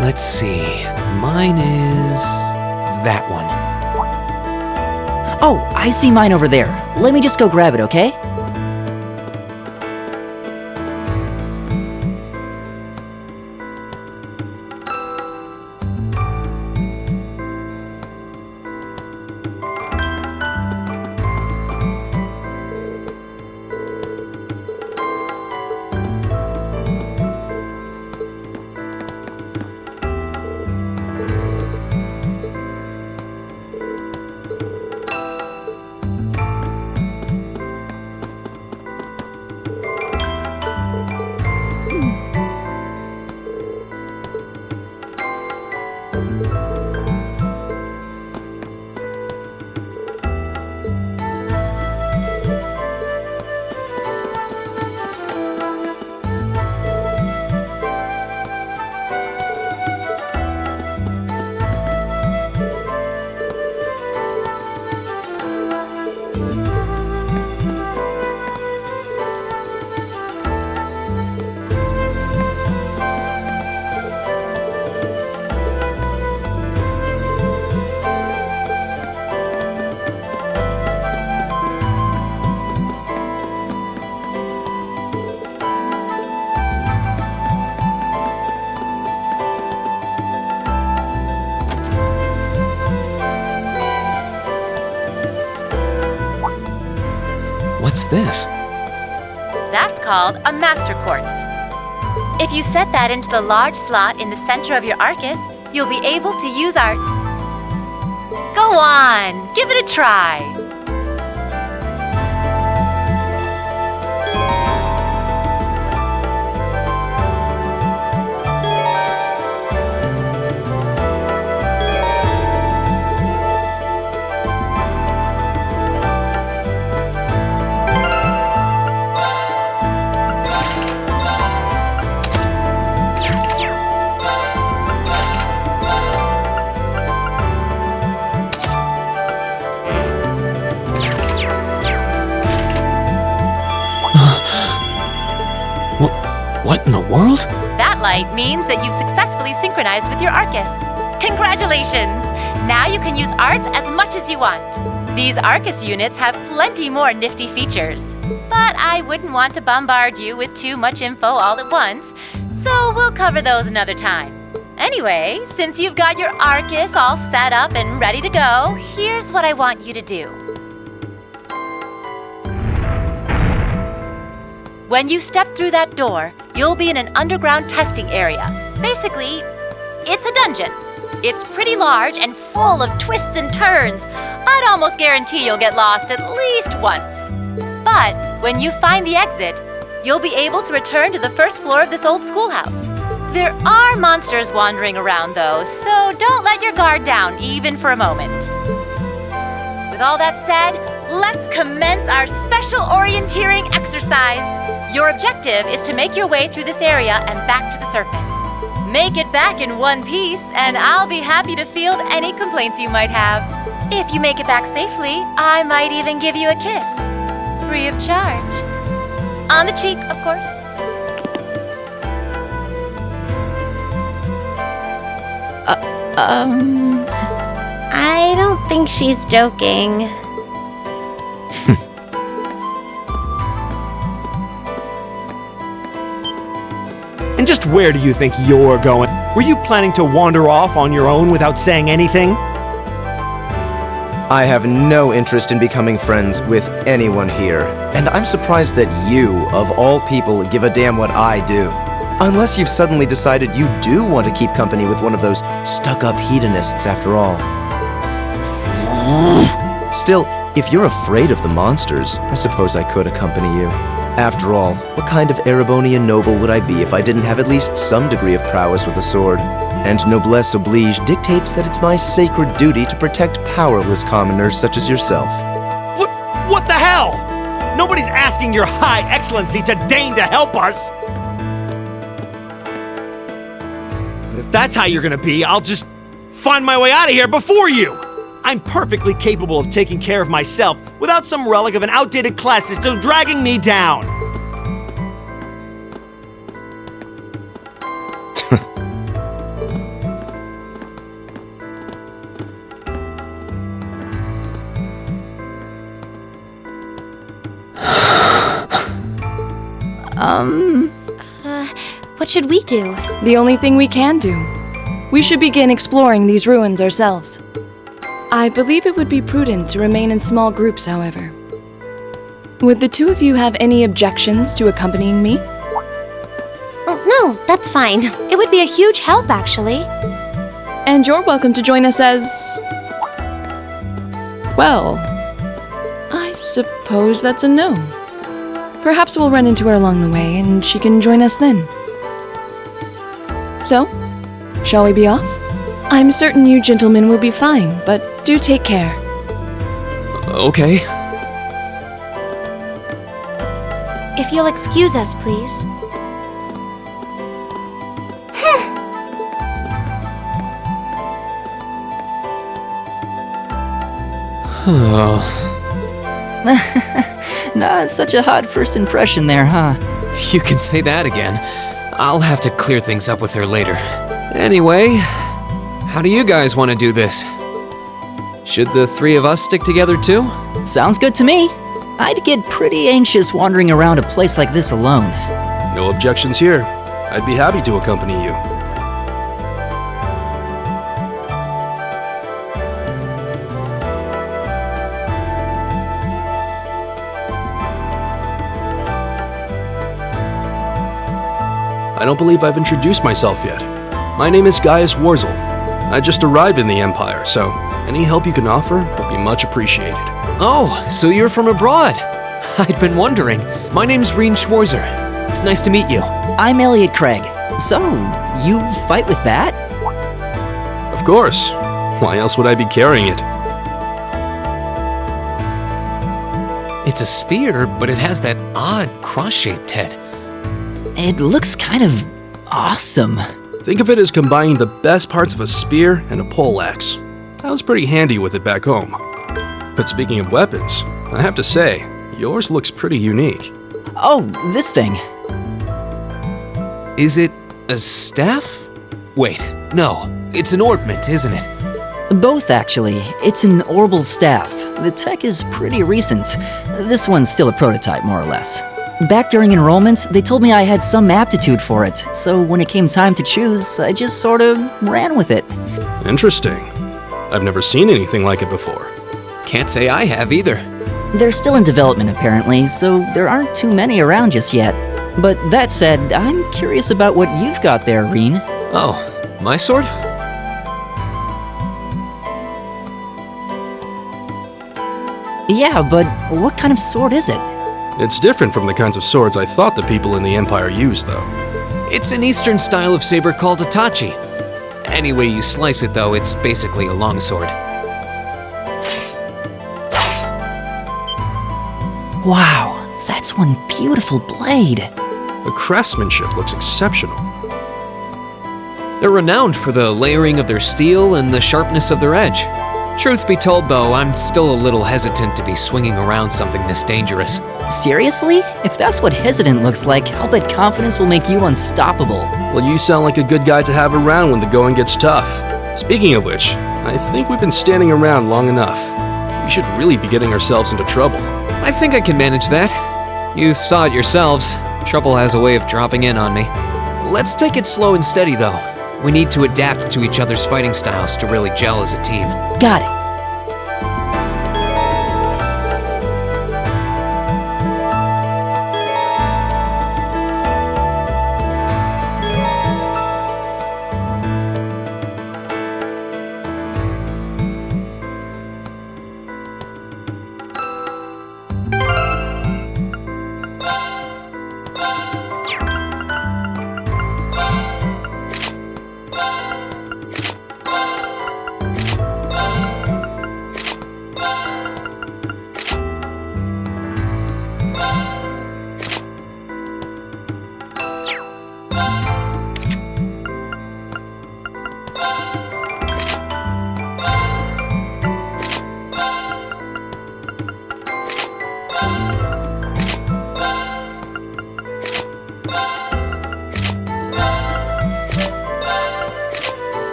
A: Let's see. Mine is that one.
L: Oh, I see mine over there. Let me just go grab it, okay?
A: What's this?
D: That's called a Master Quartz. If you set that into the large slot in the center of your Arcus, you'll be able to use arts. Go on, give it a try.
A: What in the world?
D: That light means that you've successfully synchronized with your Arcus. Congratulations! Now you can use arts as much as you want. These Arcus units have plenty more nifty features. But I wouldn't want to bombard you with too much info all at once, so we'll cover those another time. Anyway, since you've got your Arcus all set up and ready to go, here's what I want you to do. When you step through that door, you'll be in an underground testing area. Basically, it's a dungeon. It's pretty large and full of twists and turns. I'd almost guarantee you'll get lost at least once. But when you find the exit, you'll be able to return to the first floor of this old schoolhouse. There are monsters wandering around though, so don't let your guard down even for a moment. With all that said, let's commence our special orienteering exercise. Your objective is to make your way through this area and back to the surface. Make it back in one piece, and I'll be happy to field any complaints you might have. If you make it back safely, I might even give you a kiss. Free of charge. On the cheek, of course.
J: I don't think she's joking.
S: And just where do you think you're going? Were you planning to wander off on your own without saying anything?
Q: I have no interest in becoming friends with anyone here, and I'm surprised that you, of all people, give a damn what I do. Unless you've suddenly decided you do want to keep company with one of those stuck-up hedonists after all. Still, if you're afraid of the monsters, I suppose I could accompany you. After all, what kind of Erebonian noble would I be if I didn't have at least some degree of prowess with a sword? And noblesse oblige dictates that it's my sacred duty to protect powerless commoners such as yourself.
S: What the hell? Nobody's asking your high excellency to deign to help us! But if that's how you're gonna be, I'll just find my way out of here before you! I'm perfectly capable of taking care of myself without some relic of an outdated class system dragging me down!
B: What should we do?
E: The only thing we can do. We should begin exploring these ruins ourselves. I believe it would be prudent to remain in small groups, however. Would the two of you have any objections to accompanying me?
J: Oh, no, that's fine.
B: It would be a huge help, actually.
E: And you're welcome to join us as... well, I suppose that's a no. Perhaps we'll run into her along the way, and she can join us then. So, shall we be off? I'm certain you gentlemen will be fine, but do take care.
A: Okay.
B: If you'll excuse us, please.
L: Not such a hot first impression there, huh?
A: You can say that again. I'll have to clear things up with her later. Anyway, how do you guys want to do this? Should the three of us stick together too?
L: Sounds good to me. I'd get pretty anxious wandering around a place like this alone.
G: No objections here. I'd be happy to accompany you. I don't believe I've introduced myself yet. My name is Gaius Warzel. I just arrived in the Empire, so any help you can offer would be much appreciated.
A: Oh, so you're from abroad. I'd been wondering. My name's Reen Schwarzer. It's nice to meet you.
L: I'm Elliot Craig. So, you fight with that?
G: Of course. Why else would I be carrying it?
A: It's a spear, but it has that odd cross-shaped head.
L: It looks kind of awesome.
G: Think of it as combining the best parts of a spear and a poleaxe. I was pretty handy with it back home. But speaking of weapons, I have to say, yours looks pretty unique.
L: Oh, this thing.
A: Is it a staff? Wait, no. It's an ornament, isn't it?
L: Both, actually. It's an Orbal staff. The tech is pretty recent. This one's still a prototype, more or less. Back during enrollment, they told me I had some aptitude for it, so when it came time to choose, I just sort of ran with it.
G: Interesting. I've never seen anything like it before.
A: Can't say I have either.
L: They're still in development, apparently, so there aren't too many around just yet. But that said, I'm curious about what you've got there, Reen.
A: Oh, my sword?
L: Yeah, but what kind of sword is it?
G: It's different from the kinds of swords I thought the people in the Empire used, though.
A: It's an Eastern style of saber called a tachi. Any way you slice it, though, it's basically a longsword.
L: Wow, that's one beautiful blade.
G: The craftsmanship looks exceptional.
A: They're renowned for the layering of their steel and the sharpness of their edge. Truth be told, though, I'm still a little hesitant to be swinging around something this dangerous.
L: Seriously? If that's what hesitant looks like, I'll bet confidence will make you unstoppable.
G: Well, you sound like a good guy to have around when the going gets tough. Speaking of which, I think we've been standing around long enough. We should really be getting ourselves into trouble.
A: I think I can manage that. You saw it yourselves. Trouble has a way of dropping in on me. Let's take it slow and steady, though. We need to adapt to each other's fighting styles to really gel as a team.
L: Got it.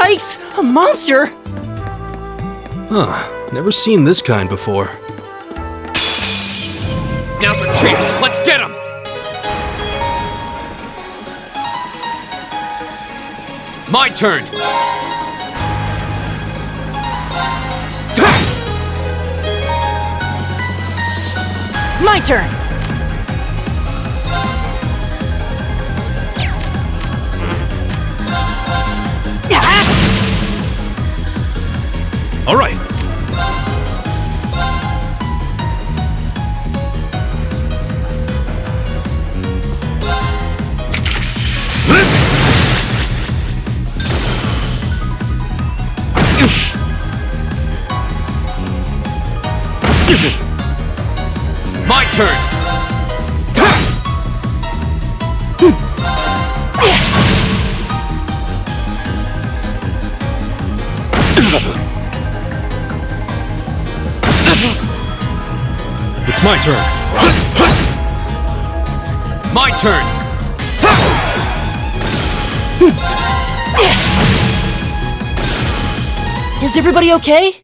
L: Yikes! A monster!
G: Huh, never seen this kind before.
C: Now's our chance. Let's get him! My turn!
L: My turn!
G: All right.
C: My turn!
G: It's my turn.
C: My turn!
L: Is everybody okay?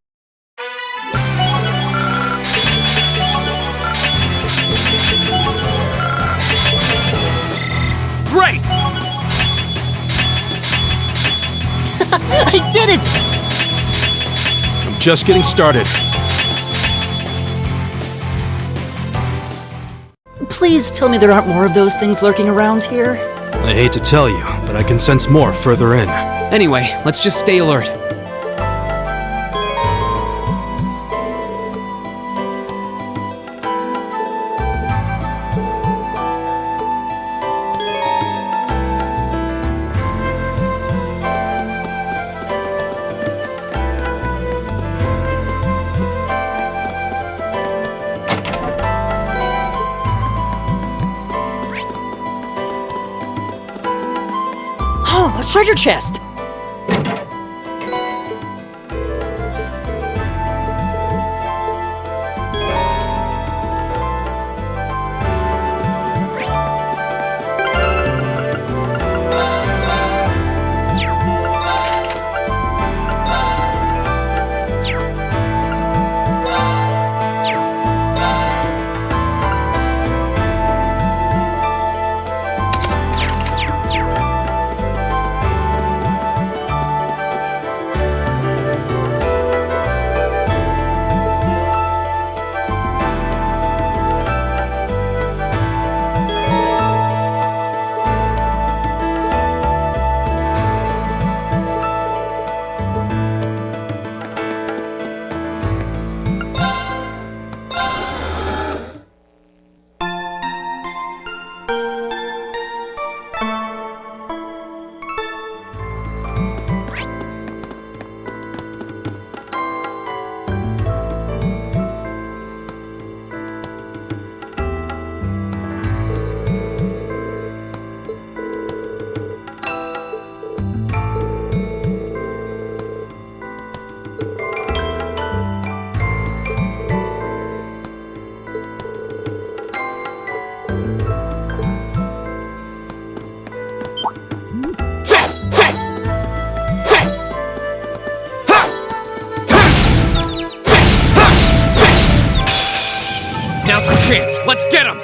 C: Great!
L: I did it!
G: I'm just getting started.
L: Please tell me there aren't more of those things lurking around here.
G: I hate to tell you, but I can sense more further in.
A: Anyway, let's just stay alert.
L: Oh, a treasure chest!
C: Now's our chance. Let's get him!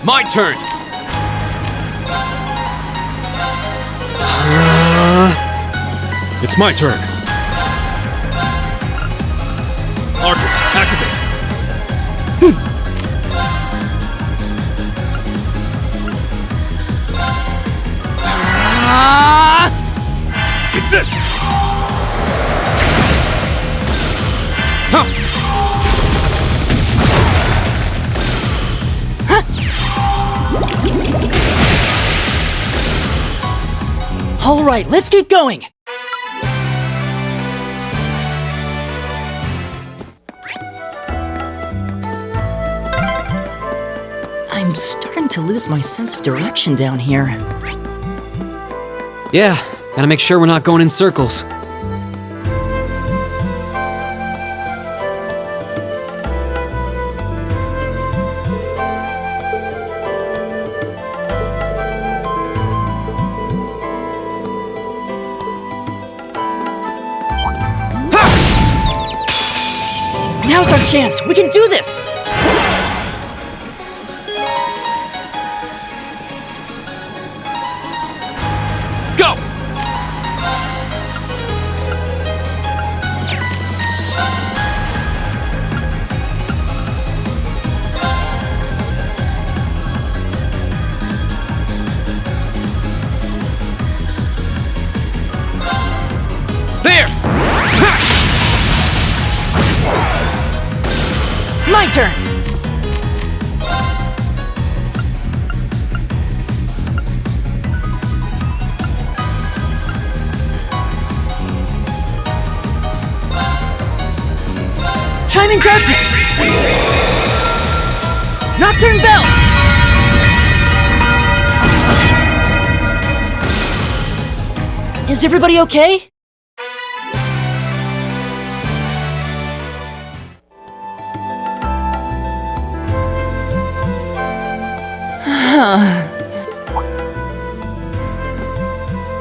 C: My turn!
G: It's my turn. Arcus, activate.
C: Get this! Huh.
L: All right, let's keep going. I'm starting to lose my sense of direction down here.
A: Yeah, gotta make sure we're not going in circles.
L: Now's our chance. We can do this.
C: Go! There!
L: My turn! Chiming Darkness! Nocturne Bell! Is everybody okay?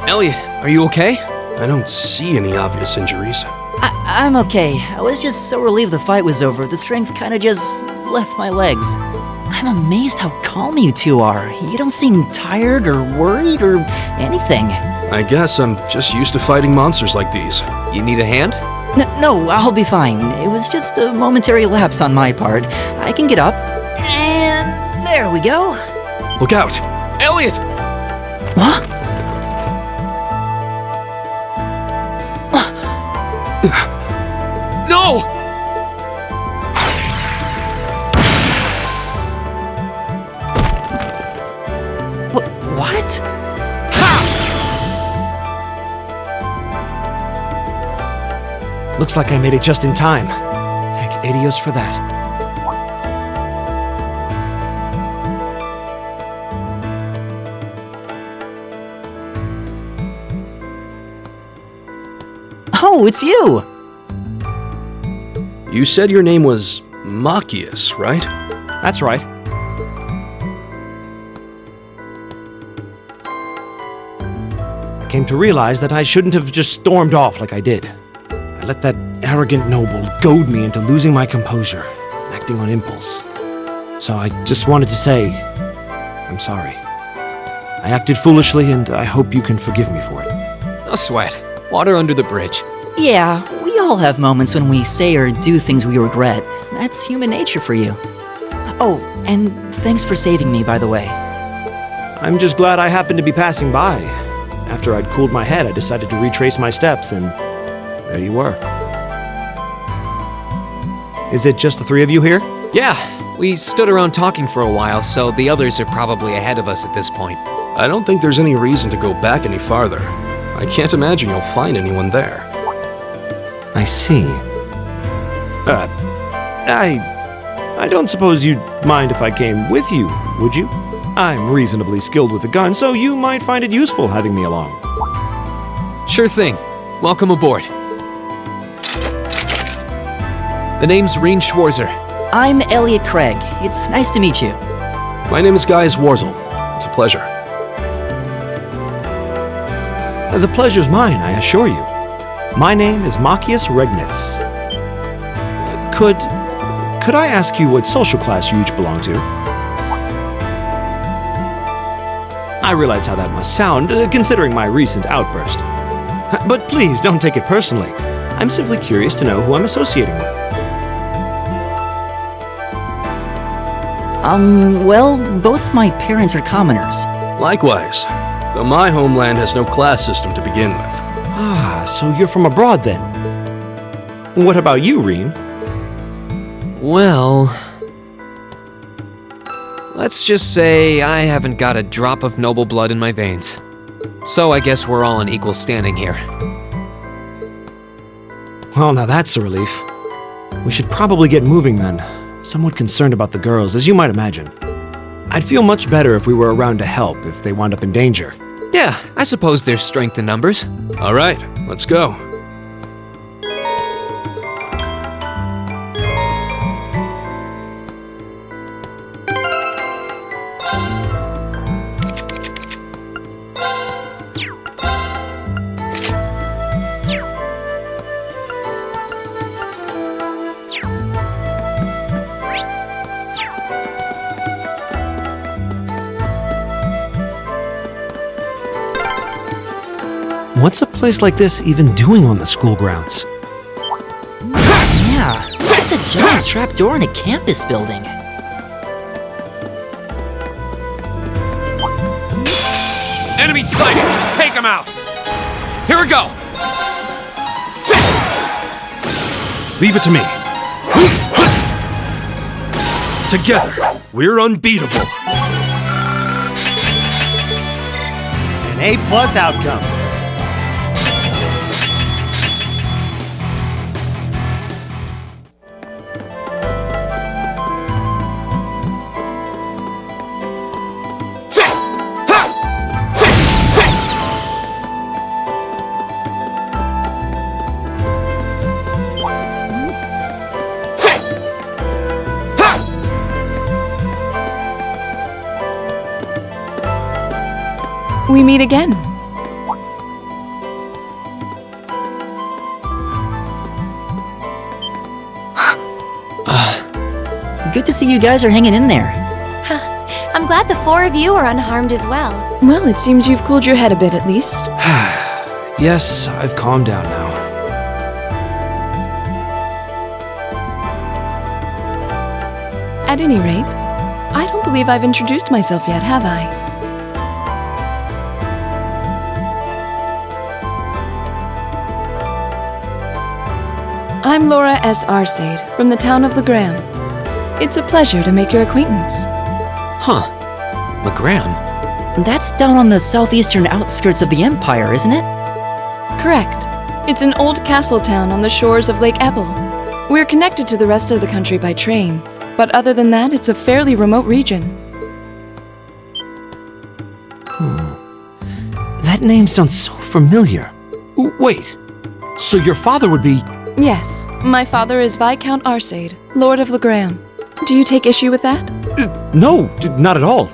A: Elliot, are you okay?
G: I don't see any obvious injuries.
L: I'm okay. I was just so relieved the fight was over. The strength kinda just left my legs. I'm amazed how calm you two are. You don't seem tired or worried or anything.
G: I guess I'm just used to fighting monsters like these.
A: You need a hand?
L: No, I'll be fine. It was just a momentary lapse on my part. I can get up. And there we go.
G: Look out!
A: Elliot!
L: What?
A: No!
L: What?
S: Looks like I made it just in time. Thank Adios for that.
L: Oh, it's you!
G: You said your name was Machias, right?
S: That's right. I came to realize that I shouldn't have just stormed off like I did. I let that arrogant noble goad me into losing my composure, and acting on impulse. So I just wanted to say, I'm sorry. I acted foolishly, and I hope you can forgive me for it.
A: No sweat. Water under the bridge.
L: Yeah, we all have moments when we say or do things we regret. That's human nature for you. Oh, and thanks for saving me, by the way.
S: I'm just glad I happened to be passing by. After I'd cooled my head, I decided to retrace my steps, and there you were. Is it just the three of you here?
A: Yeah, we stood around talking for a while, so the others are probably ahead of us at this point.
G: I don't think there's any reason to go back any farther. I can't imagine you'll find anyone there.
S: I see. I don't suppose you'd mind if I came with you, would you? I'm reasonably skilled with a gun, so you might find it useful having me along.
A: Sure thing. Welcome aboard. The name's Reen Schwarzer.
L: I'm Elliot Craig. It's nice to meet you.
G: My name is Gaius Warzel. It's a pleasure.
S: The pleasure's mine, I assure you. My name is Machias Regnitz. Could I ask you what social class you each belong to? I realize how that must sound, considering my recent outburst. But please, don't take it personally. I'm simply curious to know who I'm associating with.
L: Well, both my parents are commoners.
G: Likewise, though my homeland has no class system to begin with.
S: Ah, so you're from abroad then? What about you, Reen?
A: Well, let's just say I haven't got a drop of noble blood in my veins. So I guess we're all in equal standing here.
S: Well, now that's a relief. We should probably get moving then. I'm somewhat concerned about the girls, as you might imagine. I'd feel much better if we were around to help if they wound up in danger.
A: Yeah, I suppose there's strength in numbers.
G: All right, let's go.
S: What's a place like this even doing on the school grounds?
L: Yeah, it's a giant trapdoor in a campus building.
C: Enemy sighted! Take him out! Here we go!
G: Leave it to me. Together, we're unbeatable.
S: An A+ outcome.
E: We meet again.
L: Good to see you guys are hanging in there.
B: I'm glad the four of you are unharmed as well.
E: Well, it seems you've cooled your head a bit at least.
G: Yes, I've calmed down now.
E: At any rate, I don't believe I've introduced myself yet, have I? I'm Laura S. Arcade, from the town of Legram. It's a pleasure to make your acquaintance.
A: Huh. Legram?
L: That's down on the southeastern outskirts of the Empire, isn't it?
E: Correct. It's an old castle town on the shores of Lake Ebble. We're connected to the rest of the country by train, but other than that, it's a fairly remote region.
S: That name sounds so familiar. Wait, so your father would be...
E: Yes, my father is Viscount Arcade, Lord of Legram. Do you take issue with that?
S: No, not at all.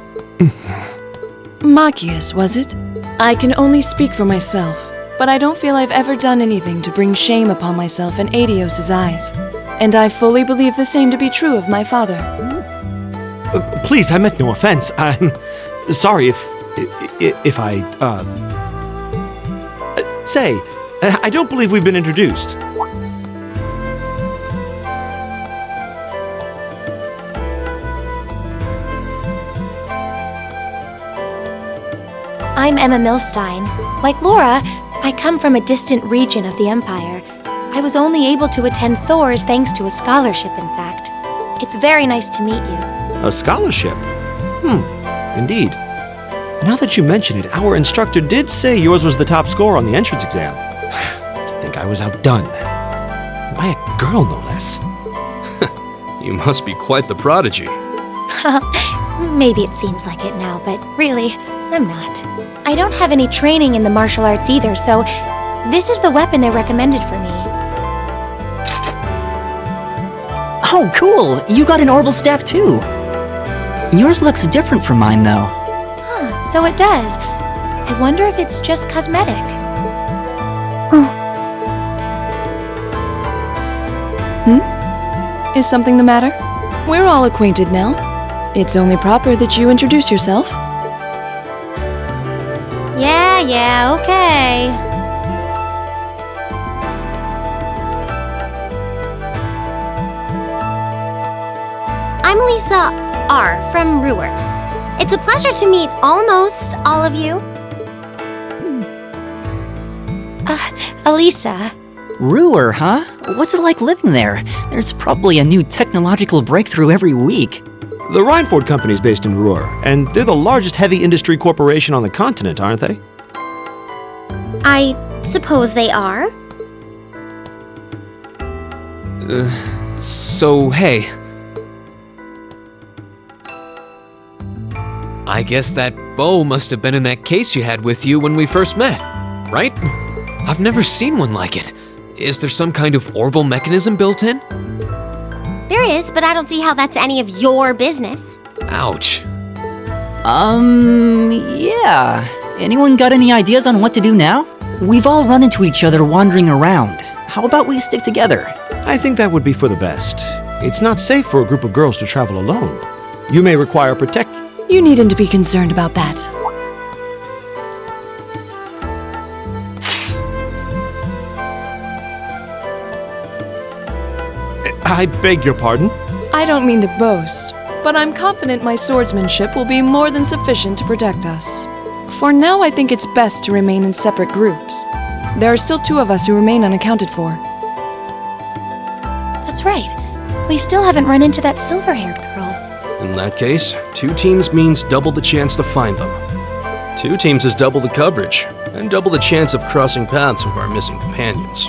E: Magius, was it? I can only speak for myself, but I don't feel I've ever done anything to bring shame upon myself in Adios's eyes. And I fully believe the same to be true of my father.
S: Please, I meant no offense. I'm sorry if I, say, I don't believe we've been introduced.
B: I'm Emma Milstein. Like Laura, I come from a distant region of the Empire. I was only able to attend Thor's thanks to a scholarship, in fact. It's very nice to meet you.
S: A scholarship? Indeed. Now that you mention it, our instructor did say yours was the top score on the entrance exam. I think I was outdone. By a girl, no less.
G: You must be quite the prodigy.
B: Maybe it seems like it now, but really, I'm not. I don't have any training in the martial arts either, so this is the weapon they recommended for me.
L: Oh, cool! You got an orbital staff too! Yours looks different from mine, though.
B: Huh, so it does. I wonder if it's just cosmetic.
E: Is something the matter? We're all acquainted now. It's only proper that you introduce yourself.
J: Yeah, okay. I'm Lisa R. from Ruhr. It's a pleasure to meet almost all of you.
B: Elisa.
L: Ruhr, huh? What's it like living there? There's probably a new technological breakthrough every week.
S: The Reinford Company's based in Ruhr, and they're the largest heavy industry corporation on the continent, aren't they?
J: I suppose they are.
A: So, hey. I guess that bow must have been in that case you had with you when we first met, right? I've never seen one like it. Is there some kind of orbital mechanism built in?
J: There is, but I don't see how that's any of your business.
A: Ouch.
L: Yeah. Anyone got any ideas on what to do now? We've all run into each other wandering around. How about we stick together?
S: I think that would be for the best. It's not safe for a group of girls to travel alone. You may require protection.
E: You needn't to be concerned about that.
S: I beg your pardon?
E: I don't mean to boast, but I'm confident my swordsmanship will be more than sufficient to protect us. For now, I think it's best to remain in separate groups. There are still 2 of us who remain unaccounted for.
B: That's right. We still haven't run into that silver-haired girl.
G: In that case, 2 teams means double the chance to find them. 2 teams is double the coverage, and double the chance of crossing paths with our missing companions.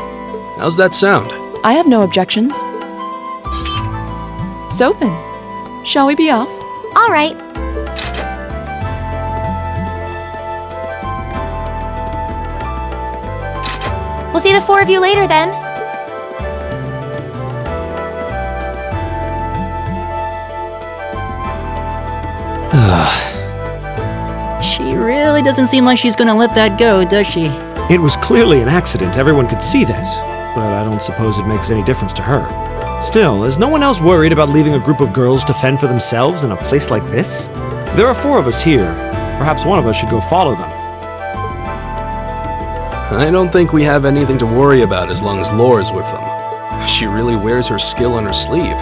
G: How's that sound?
E: I have no objections. So then, shall we be off?
J: All right.
B: We'll see the 4 of you later then.
L: She really doesn't seem like she's gonna let that go, does she?
S: It was clearly an accident, everyone could see that. But I don't suppose it makes any difference to her. Still, is no one else worried about leaving a group of girls to fend for themselves in a place like this? There are 4 of us here. Perhaps one of us should go follow them.
G: I don't think we have anything to worry about as long as Laura's with them. She really wears her skill on her sleeve.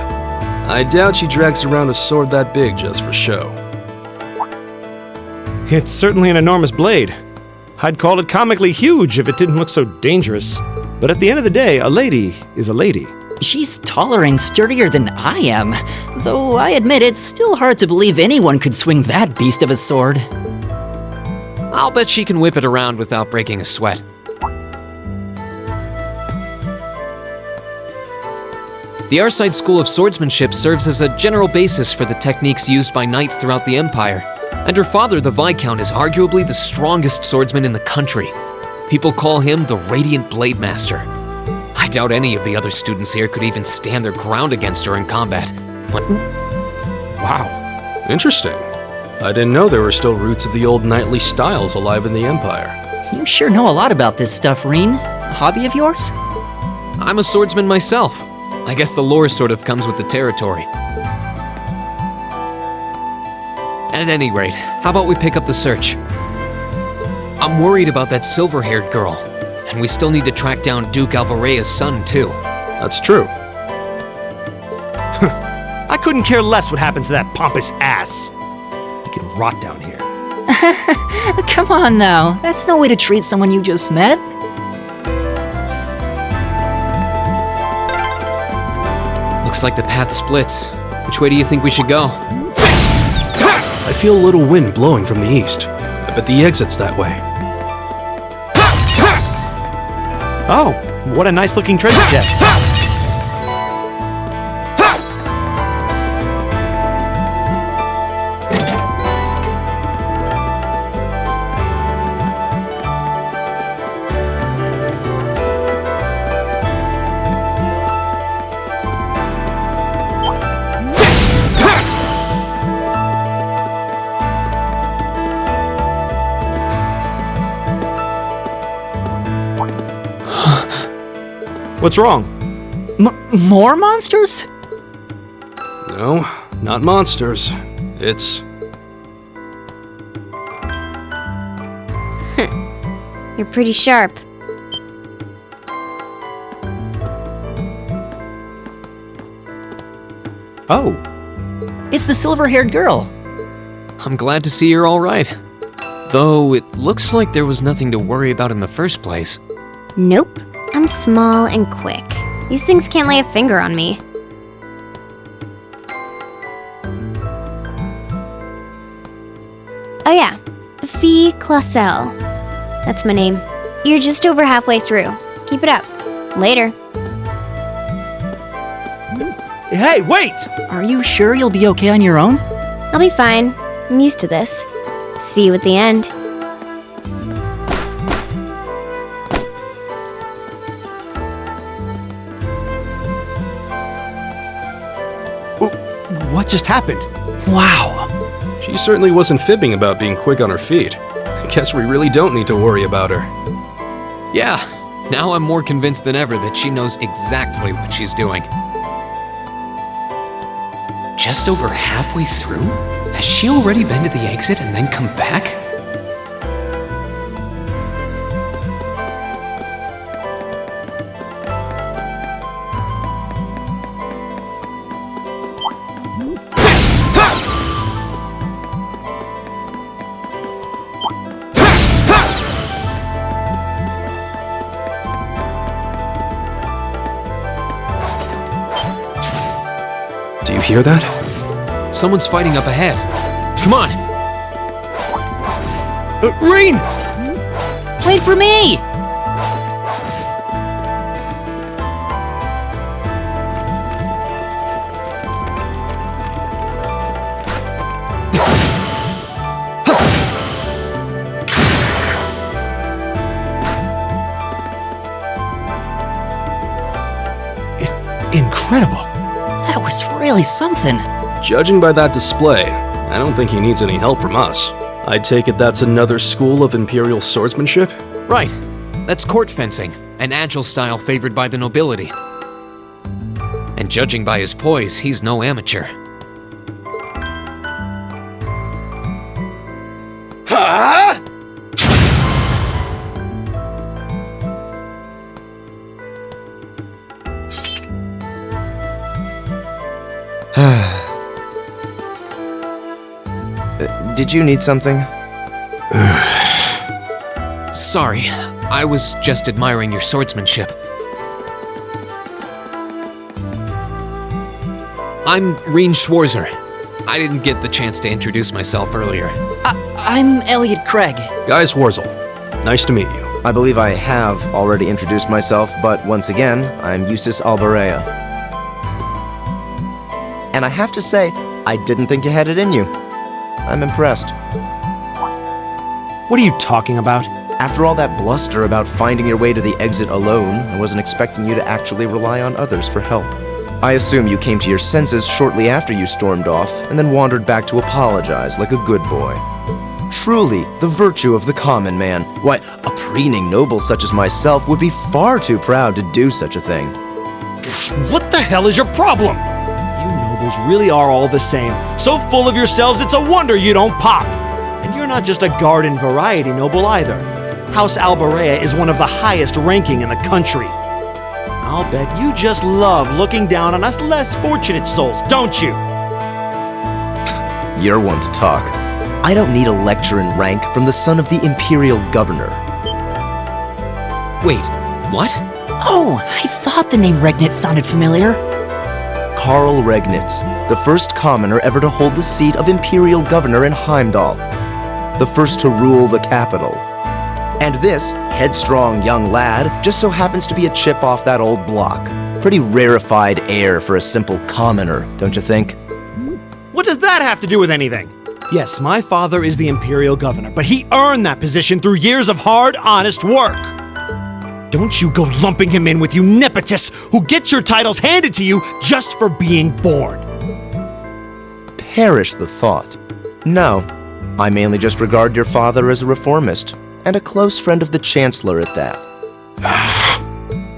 G: I doubt she drags around a sword that big just for show.
S: It's certainly an enormous blade. I'd call it comically huge if it didn't look so dangerous. But at the end of the day, a lady is a lady.
L: She's taller and sturdier than I am, though I admit it's still hard to believe anyone could swing that beast of a sword.
A: I'll bet she can whip it around without breaking a sweat. The Arside School of Swordsmanship serves as a general basis for the techniques used by knights throughout the Empire, and her father, the Viscount, is arguably the strongest swordsman in the country. People call him the Radiant Blade Master. I doubt any of the other students here could even stand their ground against her in combat. But
G: wow, interesting. I didn't know there were still roots of the old knightly styles alive in the Empire.
L: You sure know a lot about this stuff, Reen. A hobby of yours?
A: I'm a swordsman myself. I guess the lore sort of comes with the territory. At any rate, how about we pick up the search? I'm worried about that silver-haired girl, and we still need to track down Duke Albarea's son, too.
G: That's true.
S: I couldn't care less what happens to that pompous ass. He can rot down here.
L: Come on now, that's no way to treat someone you just met.
A: Looks like the path splits. Which way do you think we should go?
G: I feel a little wind blowing from the east. I bet the exit's that way.
S: Oh, what a nice-looking treasure chest. What's wrong?
L: More monsters?
G: No, not monsters. It's...
J: You're pretty sharp.
S: Oh.
L: It's the silver-haired girl.
A: I'm glad to see you're all right. Though it looks like there was nothing to worry about in the first place.
J: Nope. I'm small and quick. These things can't lay a finger on me. Oh yeah, Fee Clausel. That's my name. You're just over halfway through. Keep it up. Later.
S: Hey, wait!
L: Are you sure you'll be okay on your own?
J: I'll be fine. I'm used to this. See you at the end.
S: What just happened?
G: Wow. She certainly wasn't fibbing about being quick on her feet. I guess we really don't need to worry about her.
A: Yeah, now I'm more convinced than ever that she knows exactly what she's doing. Just over halfway through? Has she already been to the exit and then come back?
G: Do you hear that?
A: Someone's fighting up ahead. Come on!
S: Rean!
L: Wait for me!
S: Incredible.
L: That was really something.
G: Judging by that display, I don't think he needs any help from us. I take it that's another school of Imperial swordsmanship?
A: Right. That's court fencing, an agile style favored by the nobility. And judging by his poise, he's no amateur.
S: Huh?
Q: Did you need something?
A: Sorry, I was just admiring your swordsmanship. I'm Rean Schwarzer. I didn't get the chance to introduce myself earlier.
L: I'm Elliot Craig.
G: Guy Schwarzel. Nice to meet you.
Q: I believe I have already introduced myself, but once again, I'm Eustace Alberea. And I have to say, I didn't think you had it in you. I'm impressed.
S: What are you talking about?
Q: After all that bluster about finding your way to the exit alone, I wasn't expecting you to actually rely on others for help. I assume you came to your senses shortly after you stormed off, and then wandered back to apologize like a good boy. Truly, the virtue of the common man. Why, a preening noble such as myself would be far too proud to do such a thing.
S: What the hell is your problem? You nobles really are all the same. So full of yourselves, it's a wonder you don't pop. And you're not just a garden variety noble either. House Alberea is one of the highest ranking in the country. I'll bet you just love looking down on us less fortunate souls, don't you?
Q: You're one to talk. I don't need a lecture in rank from the son of the Imperial Governor.
A: Wait, what?
L: Oh, I thought the name Regnitz sounded familiar.
Q: Karl Regnitz, the first commoner ever to hold the seat of Imperial Governor in Heimdall. The first to rule the capital. And this headstrong young lad just so happens to be a chip off that old block. Pretty rarefied air for a simple commoner, don't you think?
S: What does that have to do with anything? Yes, my father is the Imperial Governor, but he earned that position through years of hard, honest work. Don't you go lumping him in with you nepotists who get your titles handed to you just for being born.
Q: Perish the thought. No, I mainly just regard your father as a reformist, and a close friend of the Chancellor at that.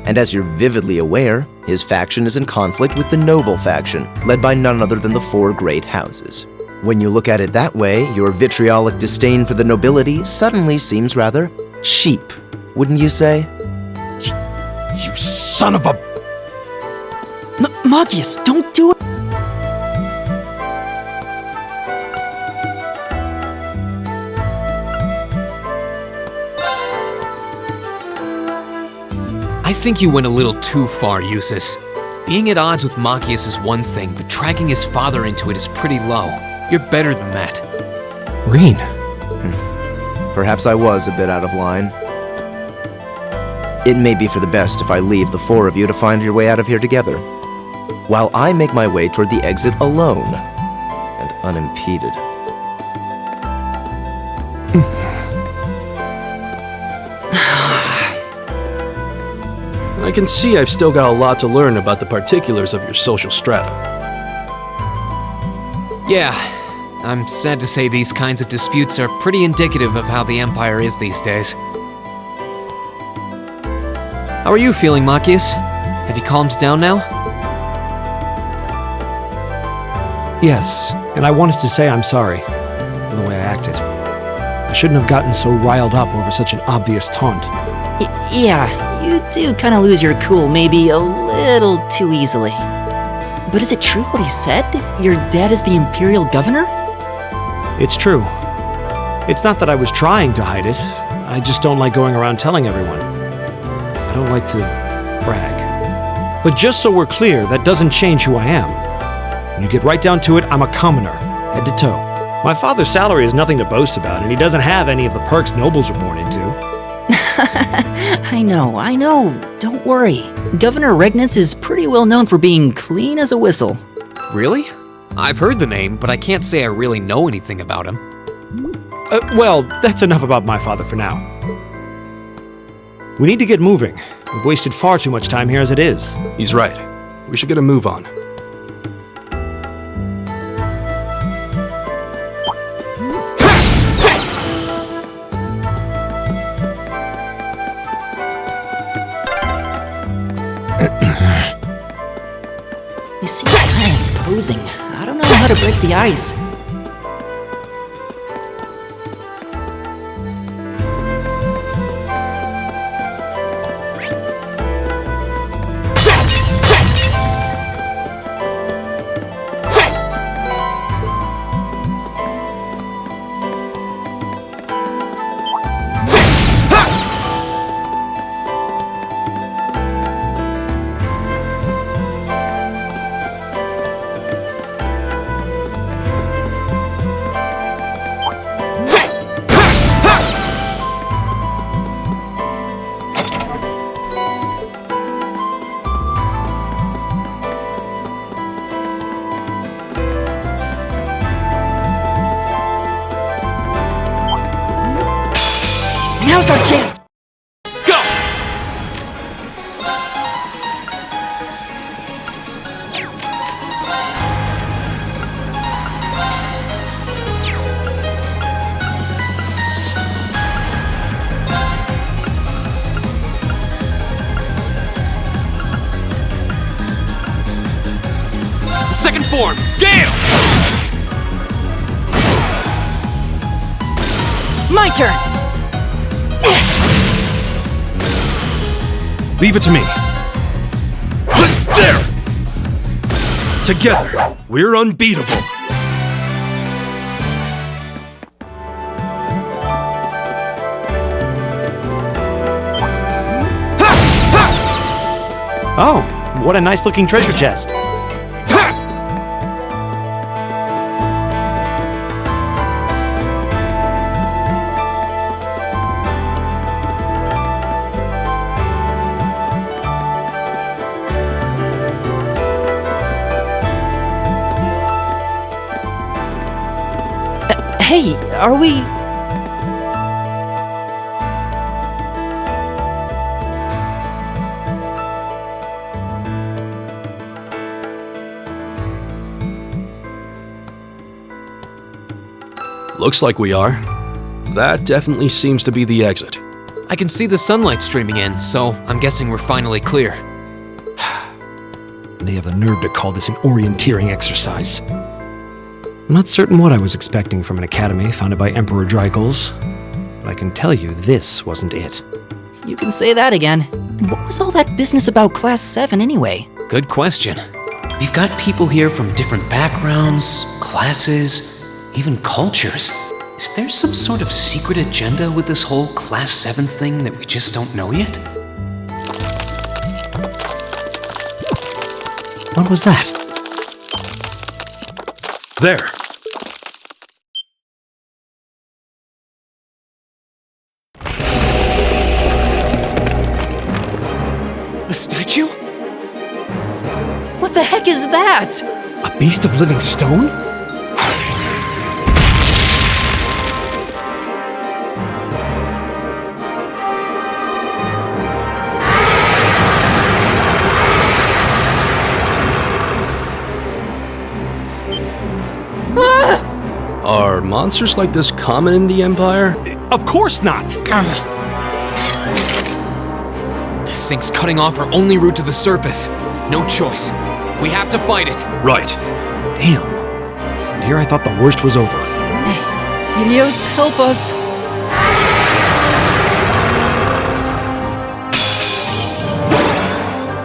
Q: And as you're vividly aware, his faction is in conflict with the noble faction, led by none other than the four great houses. When you look at it that way, your vitriolic disdain for the nobility suddenly seems rather cheap, wouldn't you say?
S: You son of a...
L: Magius, don't do it!
A: I think you went a little too far, Eustace. Being at odds with Machias is one thing, but dragging his father into it is pretty low. You're better than that.
S: Rean.
Q: Perhaps I was a bit out of line. It may be for the best if I leave the four of you to find your way out of here together, while I make my way toward the exit alone and unimpeded.
G: I can see I've still got a lot to learn about the particulars of your social strata.
A: Yeah, I'm sad to say these kinds of disputes are pretty indicative of how the Empire is these days. How are you feeling, Machias? Have you calmed down now?
S: Yes, and I wanted to say I'm sorry for the way I acted. I shouldn't have gotten so riled up over such an obvious taunt.
L: Yeah, you do kind of lose your cool maybe a little too easily. But is it true what he said? Your dad is the Imperial Governor?
S: It's true. It's not that I was trying to hide it. I just don't like going around telling everyone. I don't like to brag. But just so we're clear, that doesn't change who I am. When you get right down to it, I'm a commoner, head to toe. My father's salary is nothing to boast about, and he doesn't have any of the perks nobles are born into.
L: I know. Don't worry. Governor Regnitz is pretty well known for being clean as a whistle.
A: Really? I've heard the name, but I can't say I really know anything about him.
S: Well, that's enough about my father for now. We need to get moving. We've wasted far too much time here as it is.
G: He's right. We should get a move on.
L: You seem kind of imposing. I don't know how to break the ice. Now's our chance!
S: Go!
C: Second form, Gale!
L: My turn!
G: Leave it to me. There! Together, we're unbeatable.
S: Oh, what a nice looking treasure chest.
L: Hey, are we...
G: Looks like we are. That definitely seems to be the exit.
A: I can see the sunlight streaming in, so I'm guessing we're finally clear.
S: They have the nerve to call this an orienteering exercise. I'm not certain what I was expecting from an academy founded by Emperor Drykles, but I can tell you this wasn't it.
L: You can say that again. And what was all that business about Class 7 anyway?
A: Good question. We've got people here from different backgrounds, classes, even cultures. Is there some sort of secret agenda with this whole Class 7 thing that we just don't know yet?
S: What was that?
G: There!
A: The statue?
L: What the heck is that?
S: A beast of living stone?
G: Are monsters like this common in the Empire?
S: Of course not!
A: This thing's cutting off our only route to the surface. No choice. We have to fight it.
G: Right.
S: Damn. And here I thought the worst was over.
L: Helios, help us!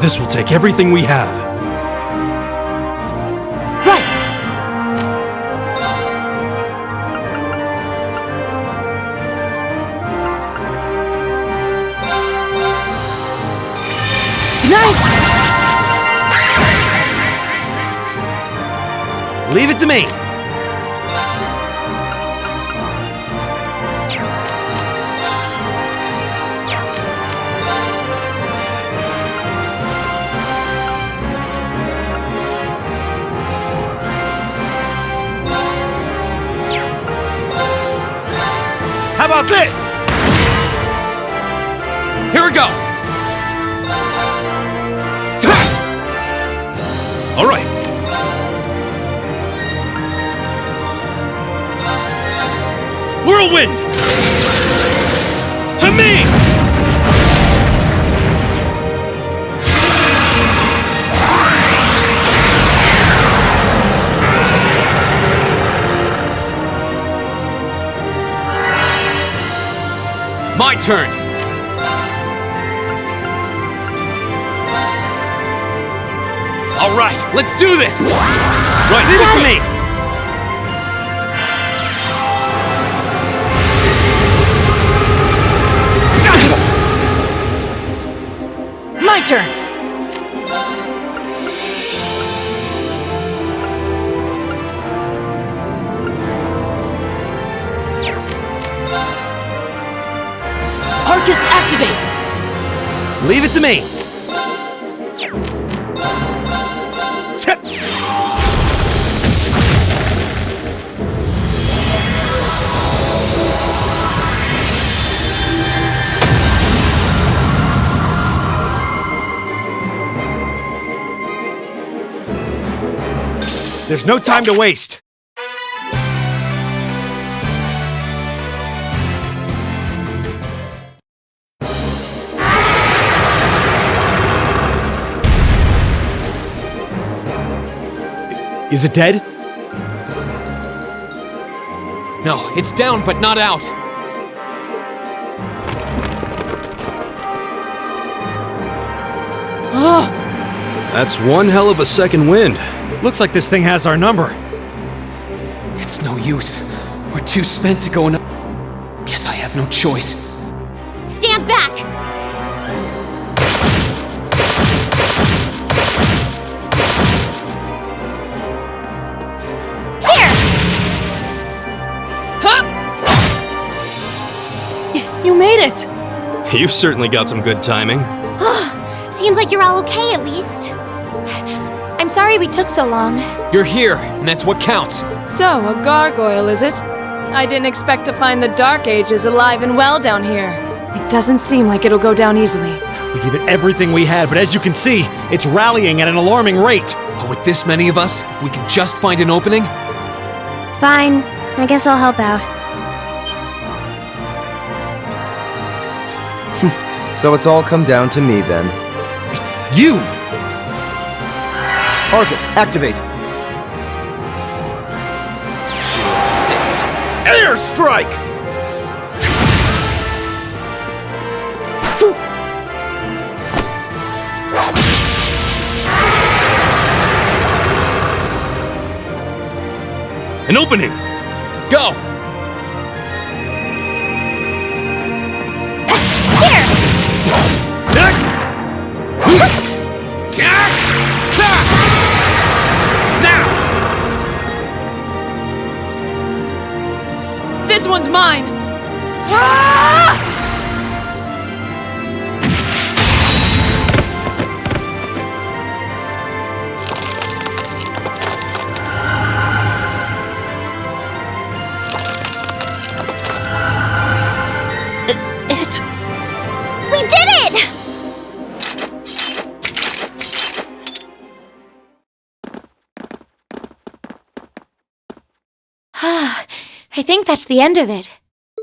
G: This will take everything we have.
L: Right! Nice!
S: Leave it to me. How about this?
C: Here we go! All right.
N: Whirlwind! To me!
C: My turn! All right, let's do this!
S: Right, leave it to me!
E: My turn!
L: Arcus, activate!
S: Leave it to me! There's no time to waste. Is it dead?
C: No, it's down but not out.
G: That's one hell of a second wind.
S: Looks like this thing has our number.
A: It's no use. We're too spent to go Guess I have no choice.
J: Stand back! Here!
E: You made it!
G: You've certainly got some good timing.
J: Seems like you're all okay at least.
B: I'm sorry we took so long.
C: You're here, and that's what counts.
E: So, a gargoyle, is it? I didn't expect to find the Dark Ages alive and well down here. It doesn't seem like it'll go down easily.
S: We gave it everything we had, but as you can see, it's rallying at an alarming rate.
C: But with this many of us, if we can just find an opening...
J: Fine. I guess I'll help out.
Q: So it's all come down to me then.
S: You!
Q: Arcus, activate!
N: Airstrike!
C: An opening! Go!
E: This one's mine!
J: We did it!
B: I think that's the end of it.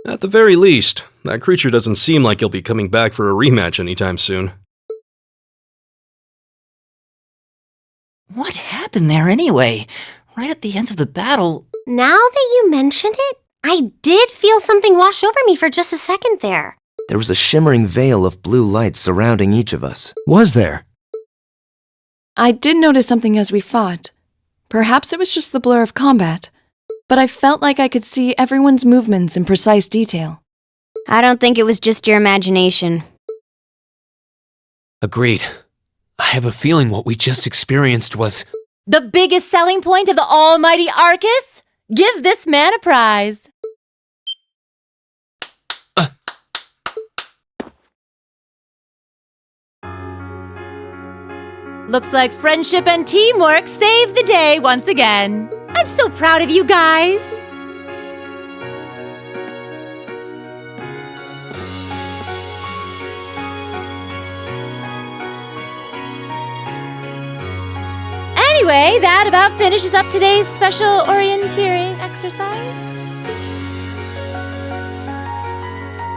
G: At the very least, that creature doesn't seem like he'll be coming back for a rematch anytime soon.
L: What happened there anyway? Right at the end of the battle.
J: Now that you mention it, I did feel something wash over me for just a second there.
Q: There was a shimmering veil of blue light surrounding each of us.
S: Was there?
E: I did notice something as we fought. Perhaps it was just the blur of combat, but I felt like I could see everyone's movements in precise detail.
J: I don't think it was just your imagination.
A: Agreed. I have a feeling what we just experienced was...
D: The biggest selling point of the almighty Arcus? Give this man a prize. Looks like friendship and teamwork saved the day once again. I'm so proud of you guys. Anyway, that about finishes up today's special orienteering exercise.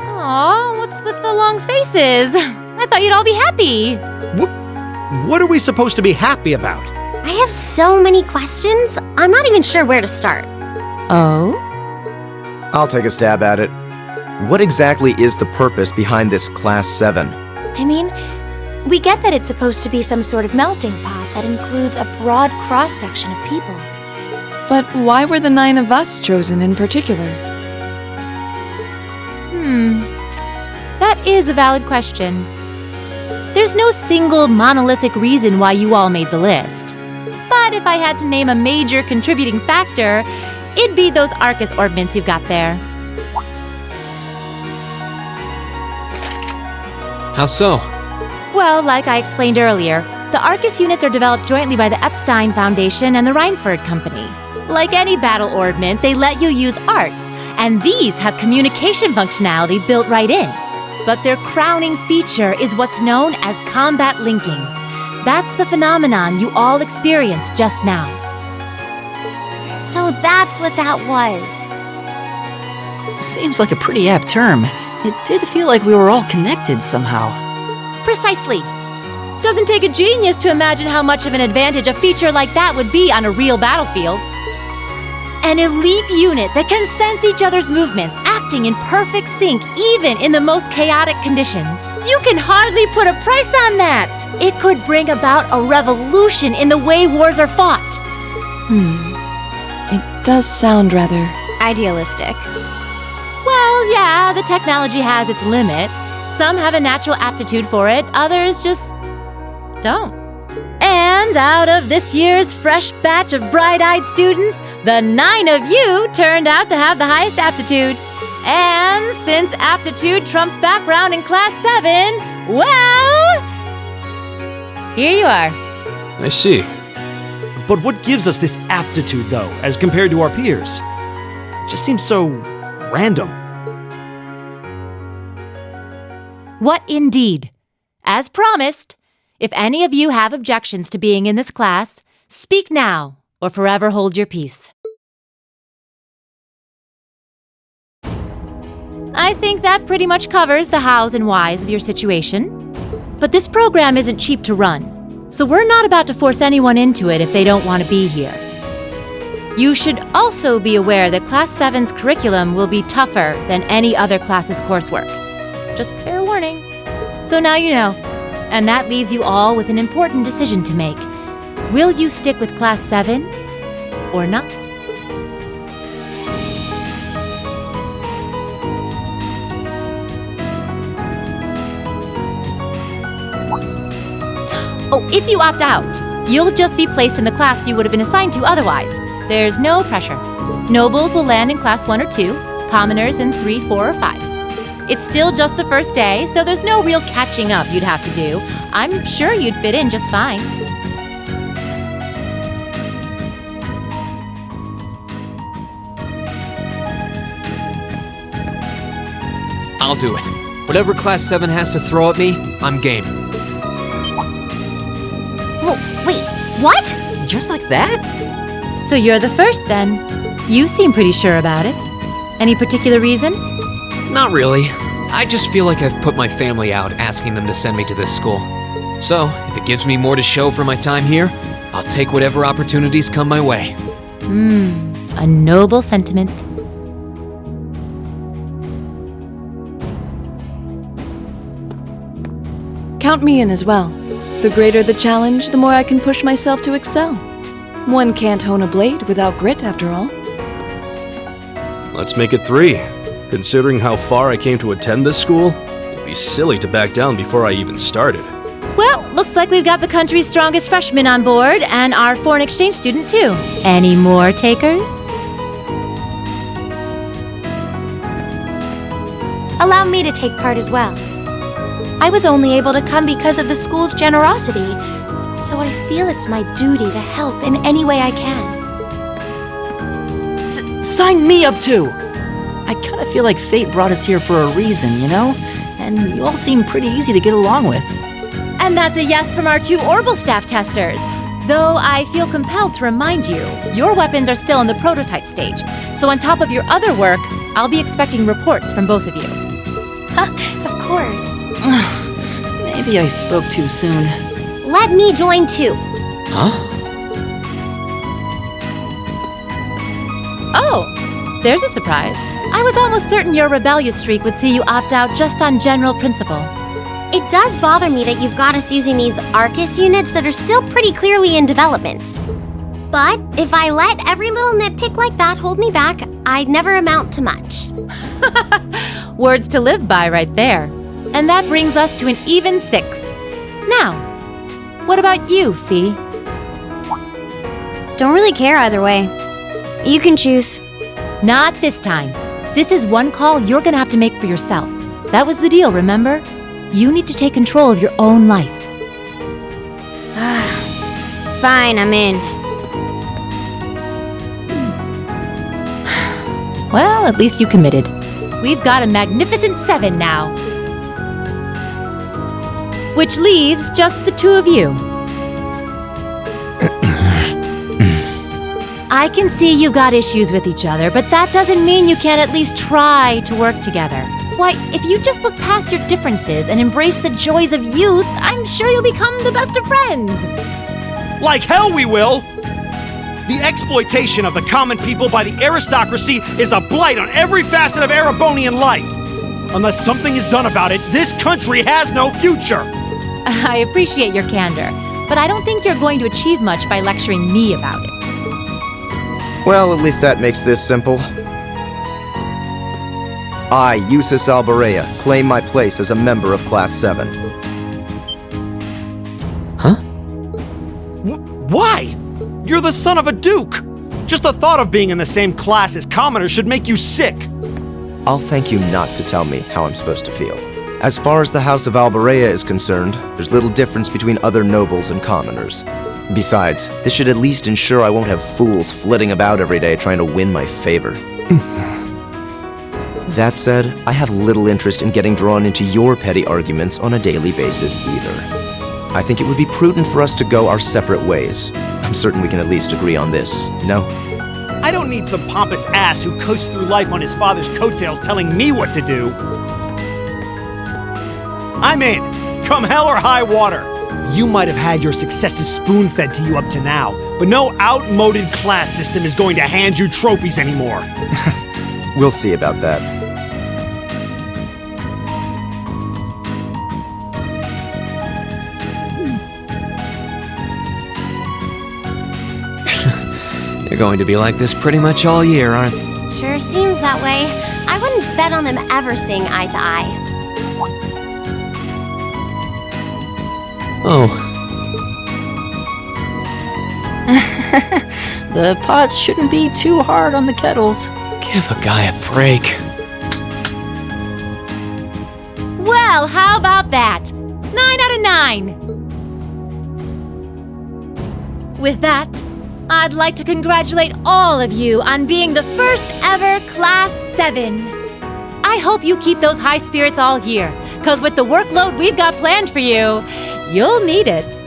D: Aw, what's with the long faces? I thought you'd all be happy.
S: What are we supposed to be happy about?
J: I have so many questions, I'm not even sure where to start.
D: Oh?
Q: I'll take a stab at it. What exactly is the purpose behind this Class 7?
B: I mean, we get that it's supposed to be some sort of melting pot that includes a broad cross-section of people.
E: But why were the 9 of us chosen in particular?
D: That is a valid question. There's no single monolithic reason why you all made the list. But if I had to name a major contributing factor, it'd be those Arcus orbments you've got there.
A: How so?
D: Well, like I explained earlier, the Arcus units are developed jointly by the Epstein Foundation and the Reinford Company. Like any battle orbment, they let you use arts, and these have communication functionality built right in. But their crowning feature is what's known as combat linking. That's the phenomenon you all experienced just now.
J: So that's what that was.
L: Seems like a pretty apt term. It did feel like we were all connected somehow.
J: Precisely.
D: Doesn't take a genius to imagine how much of an advantage a feature like that would be on a real battlefield. An elite unit that can sense each other's movements, acting in perfect sync even in the most chaotic conditions. You can hardly put a price on that. It could bring about a revolution in the way wars are fought.
E: It does sound rather
J: idealistic.
D: Well, yeah, the technology has its limits. Some have a natural aptitude for it, others just don't. And out of this year's fresh batch of bright-eyed students, the 9 of you turned out to have the highest aptitude. And since aptitude trumps background in Class 7, well, here you are.
G: I see.
S: But what gives us this aptitude, though, as compared to our peers? It just seems so random.
D: What indeed? As promised, if any of you have objections to being in this class, speak now or forever hold your peace. I think that pretty much covers the hows and whys of your situation. But this program isn't cheap to run, so we're not about to force anyone into it if they don't want to be here. You should also be aware that Class 7's curriculum will be tougher than any other class's coursework. Just fair warning. So now you know. And that leaves you all with an important decision to make. Will you stick with Class 7 or not? Oh, if you opt out, you'll just be placed in the class you would have been assigned to otherwise. There's no pressure. Nobles will land in Class 1 or 2, commoners in 3, 4, or 5. It's still just the first day, so there's no real catching up you'd have to do. I'm sure you'd fit in just fine.
A: I'll do it. Whatever Class 7 has to throw at me, I'm game.
J: Oh, wait, what?
L: Just like that?
D: So you're the first then. You seem pretty sure about it. Any particular reason?
A: Not really. I just feel like I've put my family out asking them to send me to this school. So, if it gives me more to show for my time here, I'll take whatever opportunities come my way.
D: A noble sentiment.
E: Count me in as well. The greater the challenge, the more I can push myself to excel. One can't hone a blade without grit, after all.
G: Let's make it 3. Considering how far I came to attend this school, it'd be silly to back down before I even started.
D: Well, looks like we've got the country's strongest freshman on board and our foreign exchange student, too. Any more takers?
B: Allow me to take part as well. I was only able to come because of the school's generosity, so I feel it's my duty to help in any way I can.
L: Sign me up too! I kinda feel like fate brought us here for a reason, you know? And you all seem pretty easy to get along with.
D: And that's a yes from our 2 Orbital staff testers. Though I feel compelled to remind you, your weapons are still in the prototype stage. So on top of your other work, I'll be expecting reports from both of you.
B: Of course.
L: Maybe I spoke too soon.
J: Let me join too.
L: Huh?
D: Oh, there's a surprise. I was almost certain your rebellious streak would see you opt out just on general principle.
J: It does bother me that you've got us using these Arcus units that are still pretty clearly in development. But if I let every little nitpick like that hold me back, I'd never amount to much.
D: Words to live by right there. And that brings us to an even 6. Now, what about you, Fee?
T: Don't really care either way. You can choose.
D: Not this time. This is one call you're gonna have to make for yourself. That was the deal, remember? You need to take control of your own life.
T: Fine, I'm in.
D: Well, at least you committed. We've got a magnificent 7 now. Which leaves just the 2 of you. I can see you've got issues with each other, but that doesn't mean you can't at least try to work together. Why, if you just look past your differences and embrace the joys of youth, I'm sure you'll become the best of friends.
S: Like hell we will! The exploitation of the common people by the aristocracy is a blight on every facet of Erebonian life. Unless something is done about it, this country has no future.
D: I appreciate your candor, but I don't think you're going to achieve much by lecturing me about it.
Q: Well, at least that makes this simple. I, Eustace Alberea, claim my place as a member of Class 7.
A: Huh?
S: Why? You're the son of a duke! Just the thought of being in the same class as commoners should make you sick!
Q: I'll thank you not to tell me how I'm supposed to feel. As far as the House of Alberea is concerned, there's little difference between other nobles and commoners. Besides, this should at least ensure I won't have fools flitting about every day trying to win my favor. That said, I have little interest in getting drawn into your petty arguments on a daily basis either. I think it would be prudent for us to go our separate ways. I'm certain we can at least agree on this, no?
S: I don't need some pompous ass who coasts through life on his father's coattails telling me what to do. I'm in, come hell or high water. You might have had your successes spoon-fed to you up to now, but no outmoded class system is going to hand you trophies anymore.
Q: We'll see about that.
A: They're going to be like this pretty much all year, aren't they?
J: Sure seems that way. I wouldn't bet on them ever seeing eye to eye.
A: Oh.
L: The pots shouldn't be too hard on the kettles.
A: Give a guy a break.
D: Well, how about that? 9 out of 9! With that, I'd like to congratulate all of you on being the first ever Class 7. I hope you keep those high spirits all year, because with the workload we've got planned for you, you'll need it.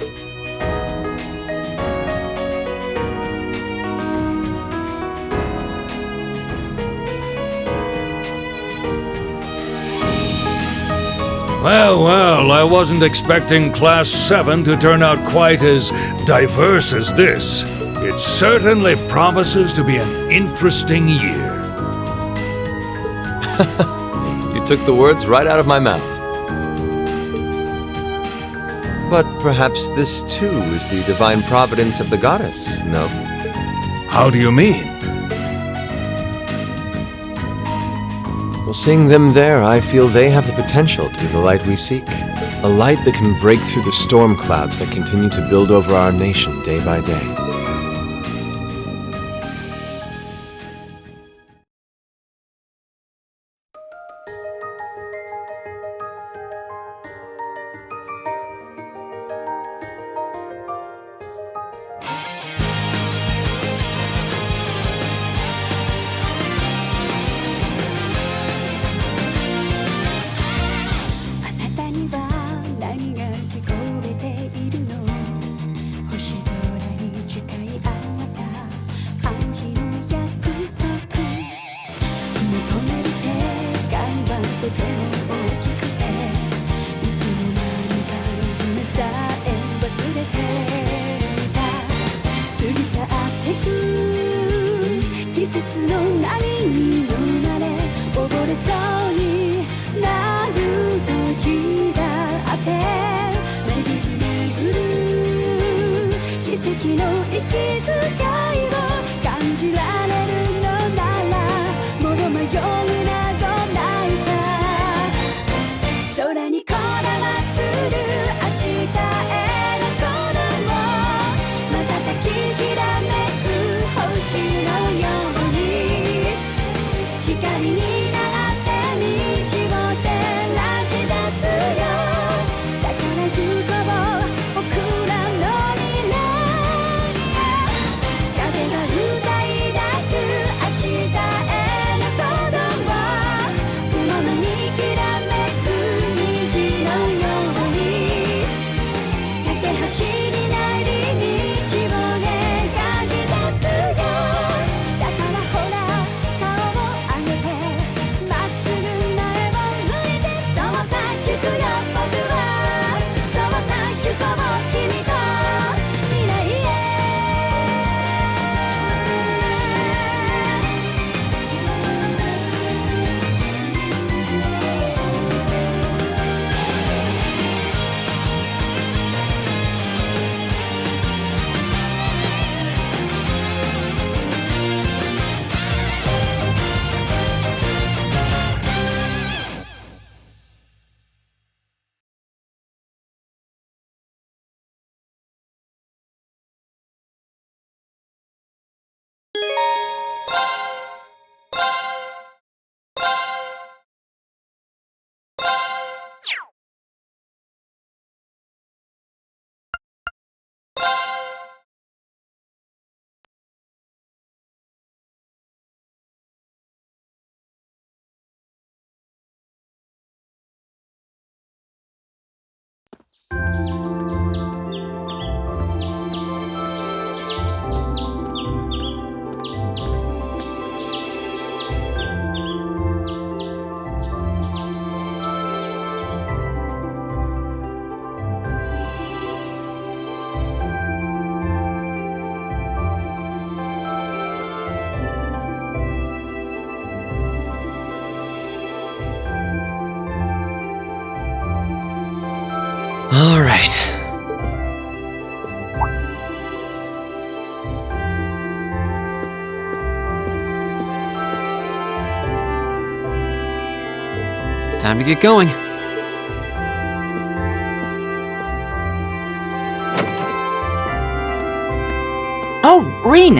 K: Well, I wasn't expecting Class 7 to turn out quite as diverse as this. It certainly promises to be an interesting year.
P: You took the words right out of my mouth. But perhaps this too is the divine providence of the goddess, no?
K: How do you mean?
P: Well, seeing them there, I feel they have the potential to be the light we seek. A A light that can break through the storm clouds that continue to build over our nation day by day.
A: All right. Time to get going.
L: Oh, Rean!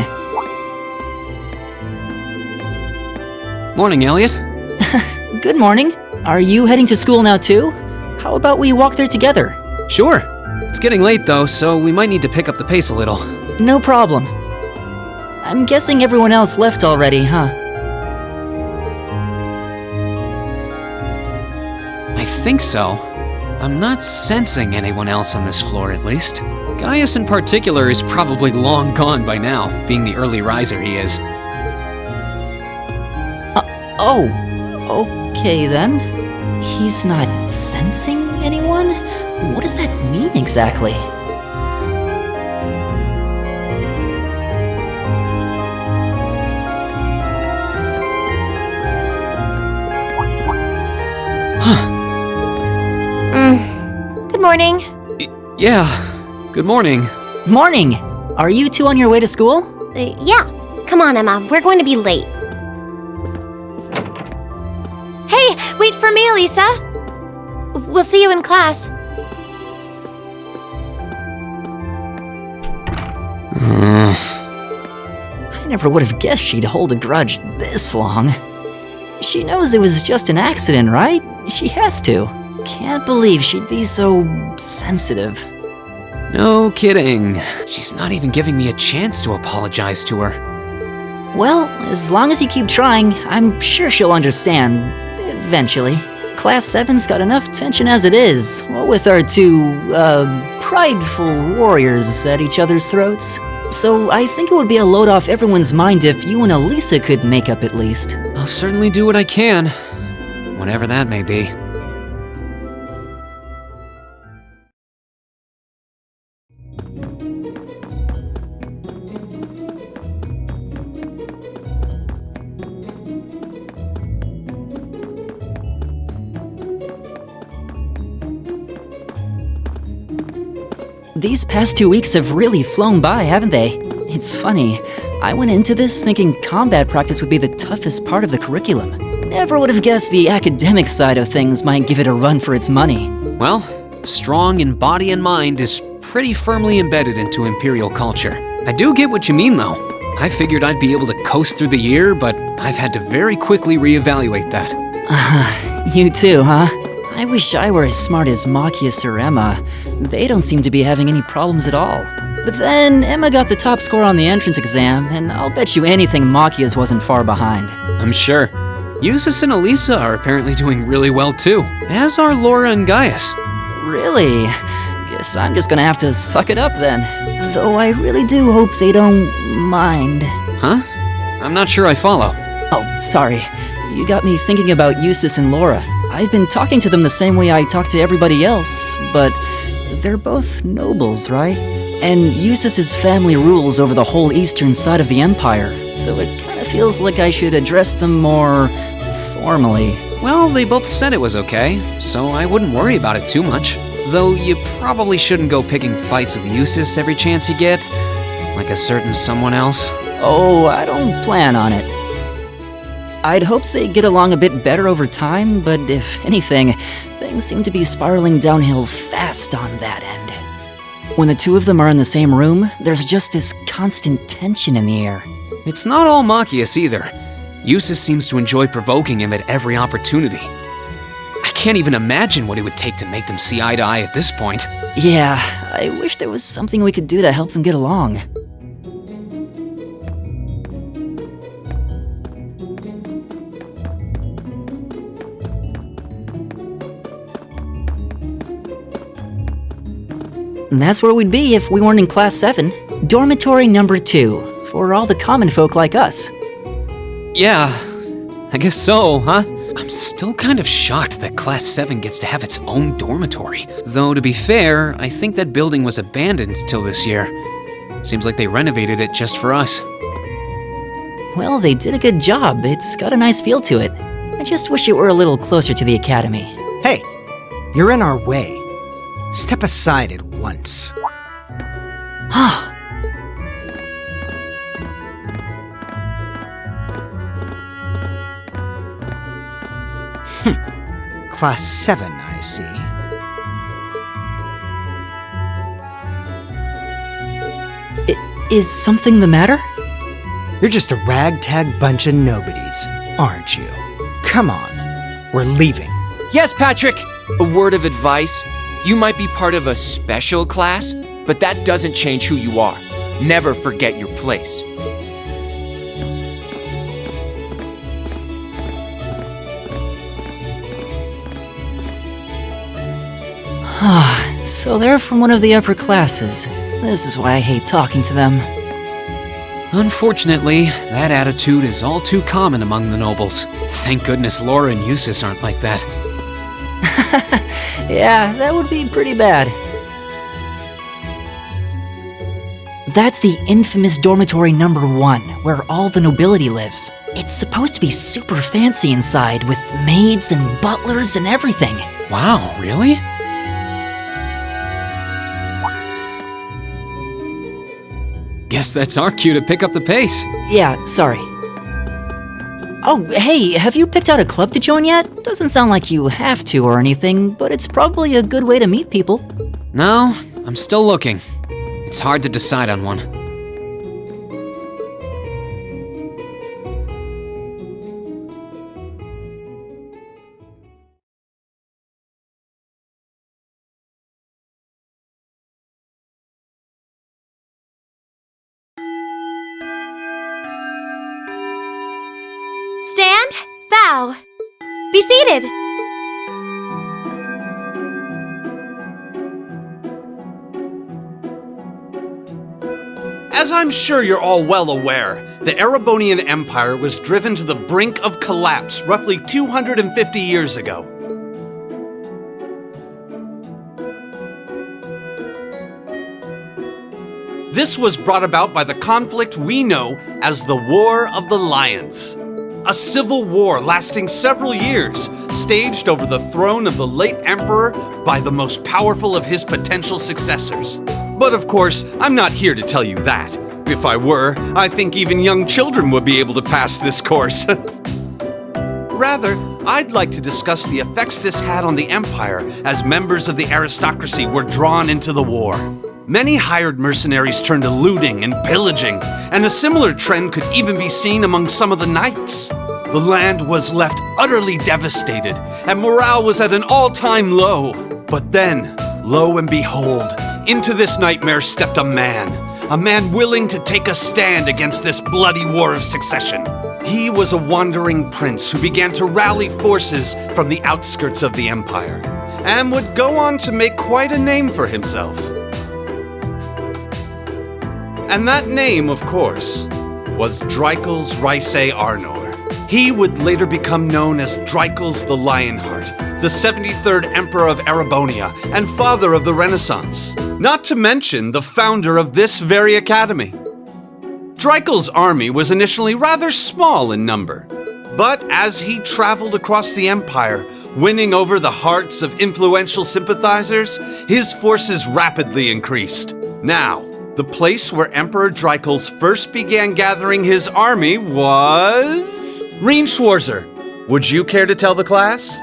A: Morning, Elliot.
L: Good morning. Are you heading to school now too? How about we walk there together?
A: Sure. It's getting late though, so we might need to pick up the pace a little.
L: No problem. I'm guessing everyone else left already, huh?
A: I think so. I'm not sensing anyone else on this floor, at least. Gaius in particular is probably long gone by now, being the early riser he is.
L: Oh, okay then. He's not sensing anyone? What does that mean exactly?
B: Good morning.
A: Yeah, good morning.
L: Morning! Are you two on your way to school?
J: Yeah. Come on, Emma. We're going to be late.
B: Hey, wait for me, Elisa. We'll see you in class.
L: I never would have guessed she'd hold a grudge this long. She knows it was just an accident, right? She has to. Can't believe she'd be so sensitive.
A: No kidding. She's not even giving me a chance to apologize to her.
L: Well, as long as you keep trying, I'm sure she'll understand. Eventually. Class 7's got enough tension as it is, what with our two, prideful warriors at each other's throats. So I think it would be a load off everyone's mind if you and Elisa could make up at least.
A: I'll certainly do what I can, whatever that may be.
L: These past 2 weeks have really flown by, haven't they? It's funny. I went into this thinking combat practice would be the toughest part of the curriculum. Never would have guessed the academic side of things might give it a run for its money.
A: Well, strong in body and mind is pretty firmly embedded into Imperial culture. I do get what you mean, though. I figured I'd be able to coast through the year, but I've had to very quickly reevaluate that.
L: You too, huh? I wish I were as smart as Machias or Emma. They don't seem to be having any problems at all. But then, Emma got the top score on the entrance exam, and I'll bet you anything Machias wasn't far behind.
A: I'm sure. Eustace and Elisa are apparently doing really well too, as are Laura and Gaius.
L: Really? Guess I'm just gonna have to suck it up then. Though I really do hope they don't mind.
A: Huh? I'm not sure I follow.
L: Oh, sorry. You got me thinking about Eustace and Laura. I've been talking to them the same way I talk to everybody else, but they're both nobles, right? And Eustace's family rules over the whole eastern side of the Empire, so it kind of feels like I should address them more formally.
A: Well, they both said it was okay, so I wouldn't worry about it too much. Though you probably shouldn't go picking fights with Eustace every chance you get, like a certain someone else.
L: Oh, I don't plan on it. I'd hoped they'd get along a bit better over time, but if anything, things seem to be spiraling downhill fast on that end. When the two of them are in the same room, there's just this constant tension in the air.
A: It's not all Machias either. Eustace seems to enjoy provoking him at every opportunity. I can't even imagine what it would take to make them see eye to eye at this point.
L: Yeah, I wish there was something we could do to help them get along. And that's where we'd be if we weren't in Class 7. Dormitory number 2, for all the common folk like us.
A: Yeah, I guess so, huh? I'm still kind of shocked that Class 7 gets to have its own dormitory. Though, to be fair, I think that building was abandoned till this year. Seems like they renovated it just for us.
L: Well, they did a good job. It's got a nice feel to it. I just wish it were a little closer to the academy.
U: Hey, you're in our way. Step aside at once. Class 7, I see.
L: Is something the matter?
U: You're just a ragtag bunch of nobodies, aren't you? Come on, we're leaving.
V: Yes, Patrick! A word of advice. You might be part of a special class, but that doesn't change who you are. Never forget your place.
L: So they're from one of the upper classes. This is why I hate talking to them.
A: Unfortunately, that attitude is all too common among the nobles. Thank goodness Laura and Eustace aren't like that.
L: Yeah, that would be pretty bad. That's the infamous dormitory number 1, where all the nobility lives. It's supposed to be super fancy inside, with maids and butlers and everything.
A: Wow, really? Guess that's our cue to pick up the pace.
L: Yeah, sorry. Oh, hey, have you picked out a club to join yet? Doesn't sound like you have to or anything, but it's probably a good way to meet people.
A: No, I'm still looking. It's hard to decide on one.
B: seated.
M: As I'm sure you're all well aware, the Erebonian Empire was driven to the brink of collapse roughly 250 years ago. This was brought about by the conflict we know as the War of the Lions. A civil war lasting several years, staged over the throne of the late emperor by the most powerful of his potential successors. But of course, I'm not here to tell you that. If I were, I think even young children would be able to pass this course. Rather, I'd like to discuss the effects this had on the Empire as members of the aristocracy were drawn into the war. Many hired mercenaries turned to looting and pillaging, and a similar trend could even be seen among some of the knights. The land was left utterly devastated, and morale was at an all-time low. But then, lo and behold, into this nightmare stepped a man willing to take a stand against this bloody war of succession. He was a wandering prince who began to rally forces from the outskirts of the empire, and would go on to make quite a name for himself. And that name, of course, was Drycles Rhysei Arnor. He would later become known as Drycles the Lionheart, the 73rd Emperor of Erebonia and father of the Renaissance. Not to mention the founder of this very academy. Drycles' army was initially rather small in number, but as he traveled across the empire, winning over the hearts of influential sympathizers, his forces rapidly increased. Now, the place where Emperor Drycles first began gathering his army was... Rien Schwarzer, would you care to tell the class?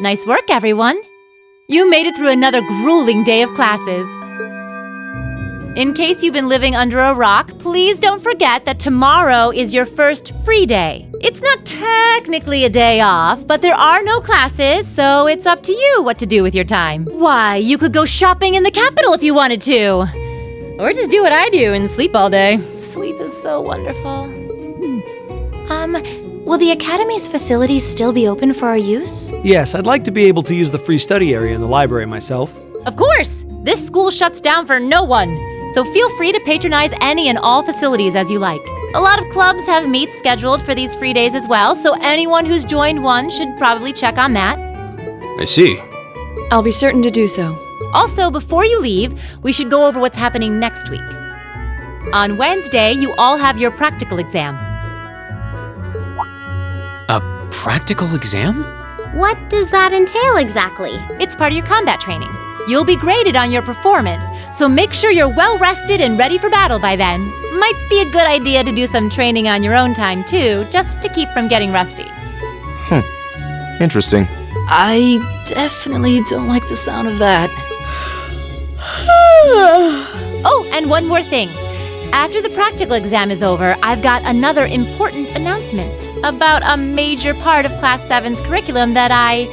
D: Nice work, everyone! You made it through another grueling day of classes. In case you've been living under a rock, please don't forget that tomorrow is your first free day. It's not technically a day off, but there are no classes, so it's up to you what to do with your time. Why, you could go shopping in the capital if you wanted to. Or just do what I do and sleep all day. Sleep is so wonderful.
B: Will the Academy's facilities still be open for our use?
S: Yes, I'd like to be able to use the free study area in the library myself.
D: Of course! This school shuts down for no one, so feel free to patronize any and all facilities as you like. A lot of clubs have meets scheduled for these free days as well, so anyone who's joined one should probably check on that.
G: I see.
E: I'll be certain to do so.
D: Also, before you leave, we should go over what's happening next week. On Wednesday, you all have your practical exam.
A: A practical exam?
J: What does that entail exactly?
D: It's part of your combat training. You'll be graded on your performance, so make sure you're well rested and ready for battle by then. Might be a good idea to do some training on your own time too, just to keep from getting rusty.
Q: Interesting.
L: I definitely don't like the sound of that.
D: Oh, and one more thing. After the practical exam is over, I've got another important announcement about a major part of Class 7's curriculum that I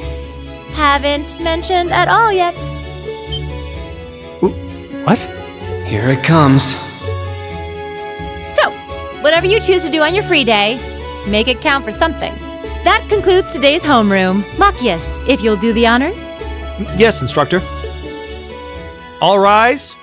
D: haven't mentioned at all yet.
S: What?
A: Here it comes.
D: So, whatever you choose to do on your free day, make it count for something. That concludes today's homeroom. Machias, if you'll do the honors.
S: Yes, instructor. All rise.